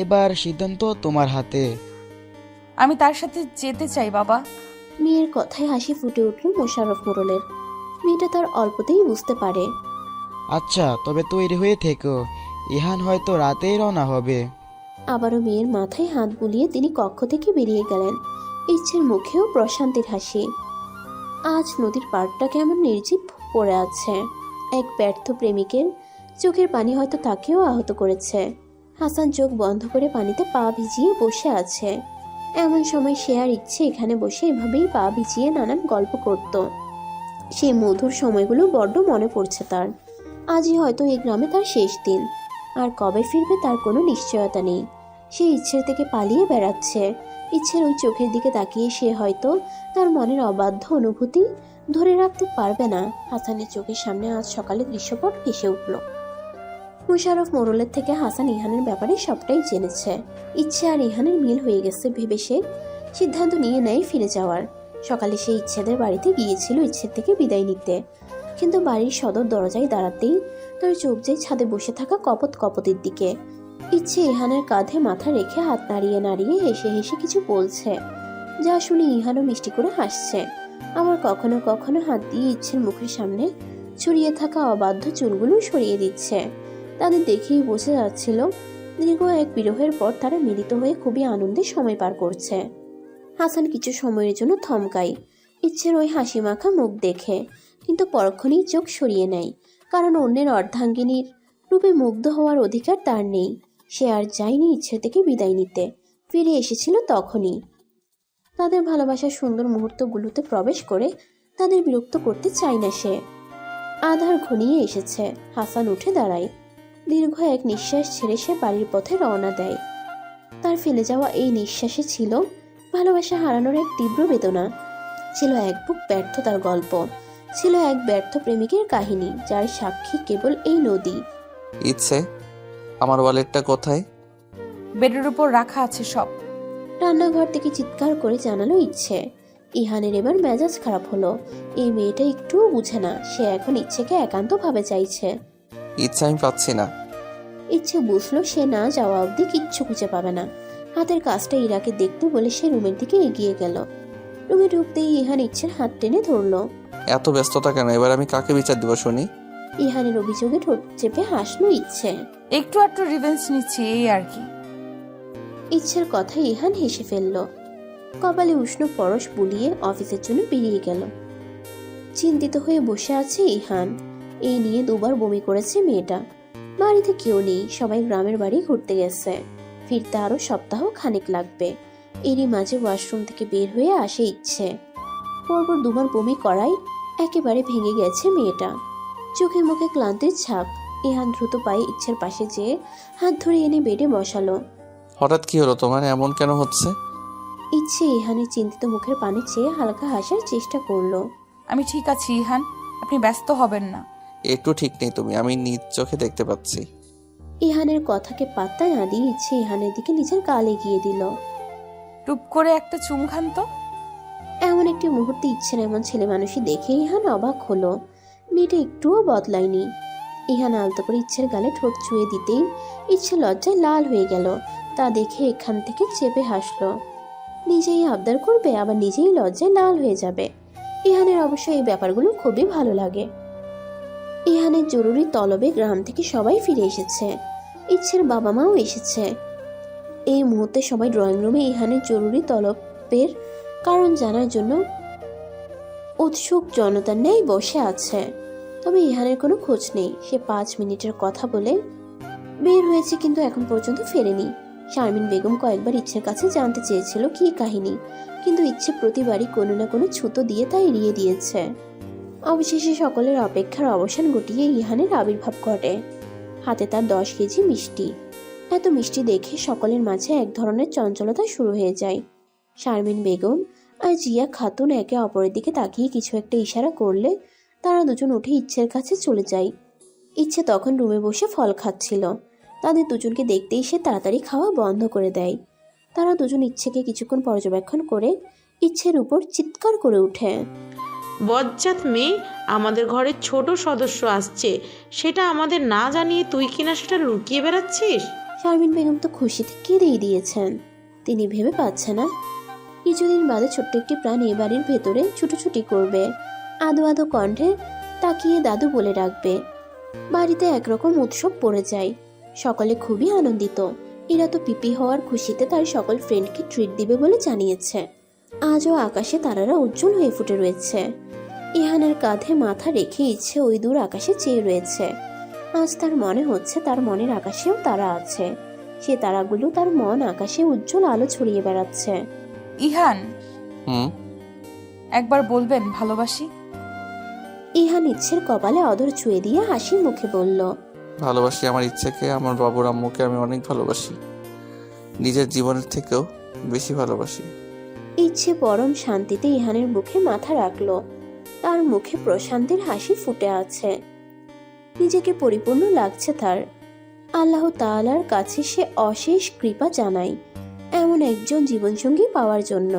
এবার সিদ্ধান্ত তোমার হাতে। আমি তার সাথে যেতে চাই বাবা। মেয়ের কথায় হাসি ফুটে উঠল মোশাররফ মোড়লের। মেয়েটা তার অল্পতেই বুঝতে পারে। আচ্ছা, তবে তৈরি হয়ে থেকো, ইহান হয়তো রাতেই রওনা হবে। আবারও মেয়ের মাথায় হাত বুলিয়ে তিনি কক্ষ থেকে বেরিয়ে গেলেন। ইচ্ছের মুখেও প্রশান্তির হাসি। আজ নদীর পাড়টা কেমন নির্জীব পড়ে আছে। এক ব্যর্থ প্রেমিকের চোখের পানি হয়তো তাকেও আহত করেছে। হাসান চোখ বন্ধ করে পানিতে পা ভিজিয়ে বসে আছে। এমন সময় সে আর ইচ্ছে এখানে বসে এভাবেই পা ভিজিয়ে নানান গল্প করত। সেই মধুর সময়গুলো বড্ড মনে পড়ছে তার। আজই হয়তো এই গ্রামে তার শেষ দিন। আর কবে ফিরবে তার কোনো নিশ্চয়তা নেই। সে ইচ্ছের থেকে পালিয়ে বেড়াচ্ছে। ইচ্ছের ওই চোখের দিকে তাকিয়ে সে হয়তো তার মনের অবাধ্য অনুভূতি ধরে রাখতে পারবে না। হাসানের চোখের সামনে আজ সকালে দৃশ্যপট ভেসে উঠল। মোশাররফ মোড়লের থেকে হাসান ইহানের ব্যাপারে সবটাই জেনেছে। ইচ্ছে আর ইহানের মিল হয়ে গেছে ভেবে সে সিদ্ধান্ত নিয়ে নেয় ফিরে যাওয়ার। সকালে সে ইচ্ছেদের বাড়িতে গিয়েছিল ইচ্ছের থেকে বিদায় নিতে, কিন্তু বাড়ির সদর দরজায় দাঁড়াতেই তার চোখ যায় ছাদে বসে থাকা কপতির দিকে। ইচ্ছে ইহানের কাঁধে মাথা রেখে হাত নাড়িয়ে নাড়িয়ে হেসে হেসে কিছু বলছে, যা শুনে ইহানও মিষ্টি করে হাসছে। আবার কখনো কখনো হাত দিয়ে ইচ্ছের মুখের সামনে ছড়িয়ে থাকা অবাধ্য চুলগুলো সরিয়ে দিচ্ছে। তাদের দেখেই বোঝা যাচ্ছিল দীর্ঘ এক বিরহের পর তারা মিলিত হয়ে খুবই আনন্দে সময় পার করছে। হাসান কিছু সময়ের জন্য থমকায় ইচ্ছের ওই হাসি মাখা মুখ দেখে, কিন্তু পরক্ষণেই চোখ সরিয়ে নেয়, কারণ অন্যের অর্ধাঙ্গিনীর রূপে মুগ্ধ হওয়ার অধিকার তার নেই। সে আর যায়নি ইচ্ছে থেকে বিদায় নিতে, ফিরে এসেছিল তখনই। তাদের ভালোবাসার সুন্দর মুহূর্তগুলোতে প্রবেশ করে তাদের বিরক্ত করতে চায় না সে। আধার ঘনিয়ে এসেছে। হাসান উঠে দাঁড়ায়। দীর্ঘ এক নিঃশ্বাস ছেড়ে সে বাড়ির পথে রওনা দেয়। তার ফেলে যাওয়া এই নিঃশ্বাসে ছিল ভালোবাসা হারানোর এক তীব্র বেদনা, ছিল এক বুক ব্যর্থতার গল্প, ছিল এক ব্যর্থ প্রেমিকের কাহিনী, যার সাক্ষী কেবল এই নদী। ইচ্ছে, আমার ওয়ালেটটা কোথায়? বেডের উপর রাখা আছে সব। রান্নাঘর থেকে চিৎকার করে জানালো ইচ্ছে। ইহানের এবার মেজাজ খারাপ হলো। এই মেয়েটা একটুও বুঝে না, সে এখন ইচ্ছেকে একান্তভাবে চাইছে। ইচ্ছে, আমি পাচ্ছি না। ইচ্ছে বুঝলো সে না যাওয়া অবধি কিচ্ছু খুঁজে পাবে না। হাতের কাজটা ইরাকে দেখতে বলে সে রুমের দিকে এগিয়ে গেল। রুমে ঢুকতেই ইহান ইচ্ছের হাত টেনে ধরলো। এত ব্যস্ততা কেন? এবার আমি কাকে বিচার দিব শুনি? ইহানের অভিযোগে ঠোঁট চেপে হাসলো ইচ্ছে। একটু একটু রিভেঞ্জ নিচ্ছি, এই আর কি। ইচ্ছের কথায় ইহান হেসে ফেলল। কপালে উষ্ণ পরশ বুলিয়ে অফিসের জন্য বেরিয়ে গেল। চিন্তিত হয়ে বসে আছে ইহান। এই নিয়ে দুবার বমি করেছে মেয়েটা। বাড়িতে কেউ নেই, সবাই গ্রামের বাড়ি ঘুরতে গেছে। ফিরতে আরো সপ্তাহ খানেক লাগবে। এরই মাঝে ওয়াশরুম থেকে বের হয়ে আসে ইচ্ছে। পরপর দুবার বমি করায় একেবারে ভেঙে গেছে মেয়েটা। চোখে মুখে ক্লান্তির ছাপ। ইহান দ্রুত পায়ে ইচ্ছের পাশে যেয়ে হাত ধরে এনে বেডে বসালো। হঠাৎ কি হলো তোমার? এমন কেন হচ্ছে? ইচ্ছে ইহানের চিন্তিত মুখের পানে চেয়ে হালকা হাসার চেষ্টা করলো। আমি ঠিক আছি ইহান, আপনি ব্যস্ত হবেন না। একটু ঠিক নেই তুমি, আমি নিজ চোখে দেখতে পাচ্ছি। ইহানের কথাকে পাত্তা না দিয়ে ইচ্ছে ইহানের দিকে নিজের গাল এগিয়ে দিল। টুপ করে একটা চুম খান তো। এমন একটি মুহূর্তে ইচ্ছের এমন ছেলে মানুষই দেখে ইহান অবাক হলো। মেয়েটা একটুও বদলায়নি। ইহান আলতো করে ইচ্ছের গালে ঠোঁট ছুঁয়ে দিতেই ইচ্ছে লজ্জায় লাল হয়ে গেল। তা দেখে এখান থেকে চেপে হাসলো। নিজেই আবদার করবে, আবার নিজেই লজ্জায় লাল হয়ে যাবে। ইহানের অবশ্য এই ব্যাপারগুলো খুবই ভালো লাগে। ইহানের জরুরি তলবে গ্রাম থেকে সবাই ফিরে এসেছে। ইচ্ছের বাবা মাও এসেছে। এই মুহূর্তে সবাই ড্রয়িং রুমে ইহানের জরুরি তলবের কারণ জানার জন্য উৎসুক জনতার ন্যায় বসে আছে। তবে ইহানের কোনো খোঁজ নেই। সে 5 মিনিটের কথা বলে বের হয়েছে, কিন্তু এখন পর্যন্ত ফেরেনি। শারমিন বেগম কয়েকবার ইচ্ছের কাছে জানতে চেয়েছিল কি কাহিনী, কিন্তু ইচ্ছে প্রতিবারই কোনো না কোনো ছুতো দিয়ে তা এড়িয়ে দিয়েছে। অবশেষে সকলের অপেক্ষার অবসান ঘটিয়ে ইহানের আবির্ভাব ঘটে। হাতে তার 10 কেজি মিষ্টি। এত মিষ্টি দেখে সকলের মাঝে এক ধরনের চঞ্চলতা শুরু হয়ে যায়। শারমিন বেগম আর জিয়া খাতুন একে অপরের দিকে তাকিয়ে কিছু একটা ইশারা করলে তারা দুজন উঠে ইচ্ছের কাছে চলে যায়। ইচ্ছে তখন রুমে বসে ফল খাচ্ছিল। তাদের দুজনকে দেখতেই সে তাড়াতাড়ি খাওয়া বন্ধ করে দেয়। তারা দুজন ইচ্ছেকে কিছুক্ষণ পর্যবেক্ষণ করে ইচ্ছের উপর চিৎকার করে ওঠে। বজ্জাত মেয়ে, আমাদের ঘরের ছোট সদস্য আসছে, সেটা আমাদের না জানিয়ে তুই কিনা সেটা লুকিয়ে বেড়াচ্ছিস। শারমিন বেগম তো খুশিতে কেঁদেই দিয়েছেন। তিনি ভেবে পাচ্ছে না কিছুদিন বাদে ছোট্ট একটি প্রাণ এ বাড়ির ভেতরে ছুটোছুটি করবে, আদো আদো কণ্ঠে তাকিয়ে দাদু বলে ডাকবে। বাড়িতে একরকম উৎসব পড়ে যায়। সকলে খুবই আনন্দিত। এরা তো পিপি হওয়ার খুশিতে তার সকল ফ্রেন্ডকে ট্রিট দিবে বলে জানিয়েছে। আজও আকাশে তারারা উজ্জ্বল হয়ে ফুটে রয়েছে। ইহানের কাঁধে মাথা রেখে ইচ্ছে ওই দূর আকাশে চেয়ে রয়েছে। আজ তার মনে হচ্ছে তার মনের আকাশেও তারা আছে। সে তারাগুলো তার মন আকাশে উজ্জ্বল আলো ছড়িয়ে বেড়াচ্ছে। ইহান, হুম। একবার বলবেন ভালোবাসি? ইহান ইচ্ছের কপালে অদর ছুঁয়ে দিয়ে হাসি মুখে বলল, ভালোবাসি আমার ইচ্ছেকে, আমার বাবুর আম্মুকে আমি অনেক ভালোবাসি, নিজের জীবনের থেকেও বেশি ভালোবাসি। ইচ্ছে পরম শান্তিতে ইহানের মুখে মাথা রাখলো। তার মুখে প্রশান্তির হাসি ফুটে আছে। নিজেকে পরিপূর্ণ লাগছে তার। আল্লাহ তাআলার কাছে সে অশেষ কৃপা জানায় এমন একজন জীবনসঙ্গী পাওয়ার জন্য।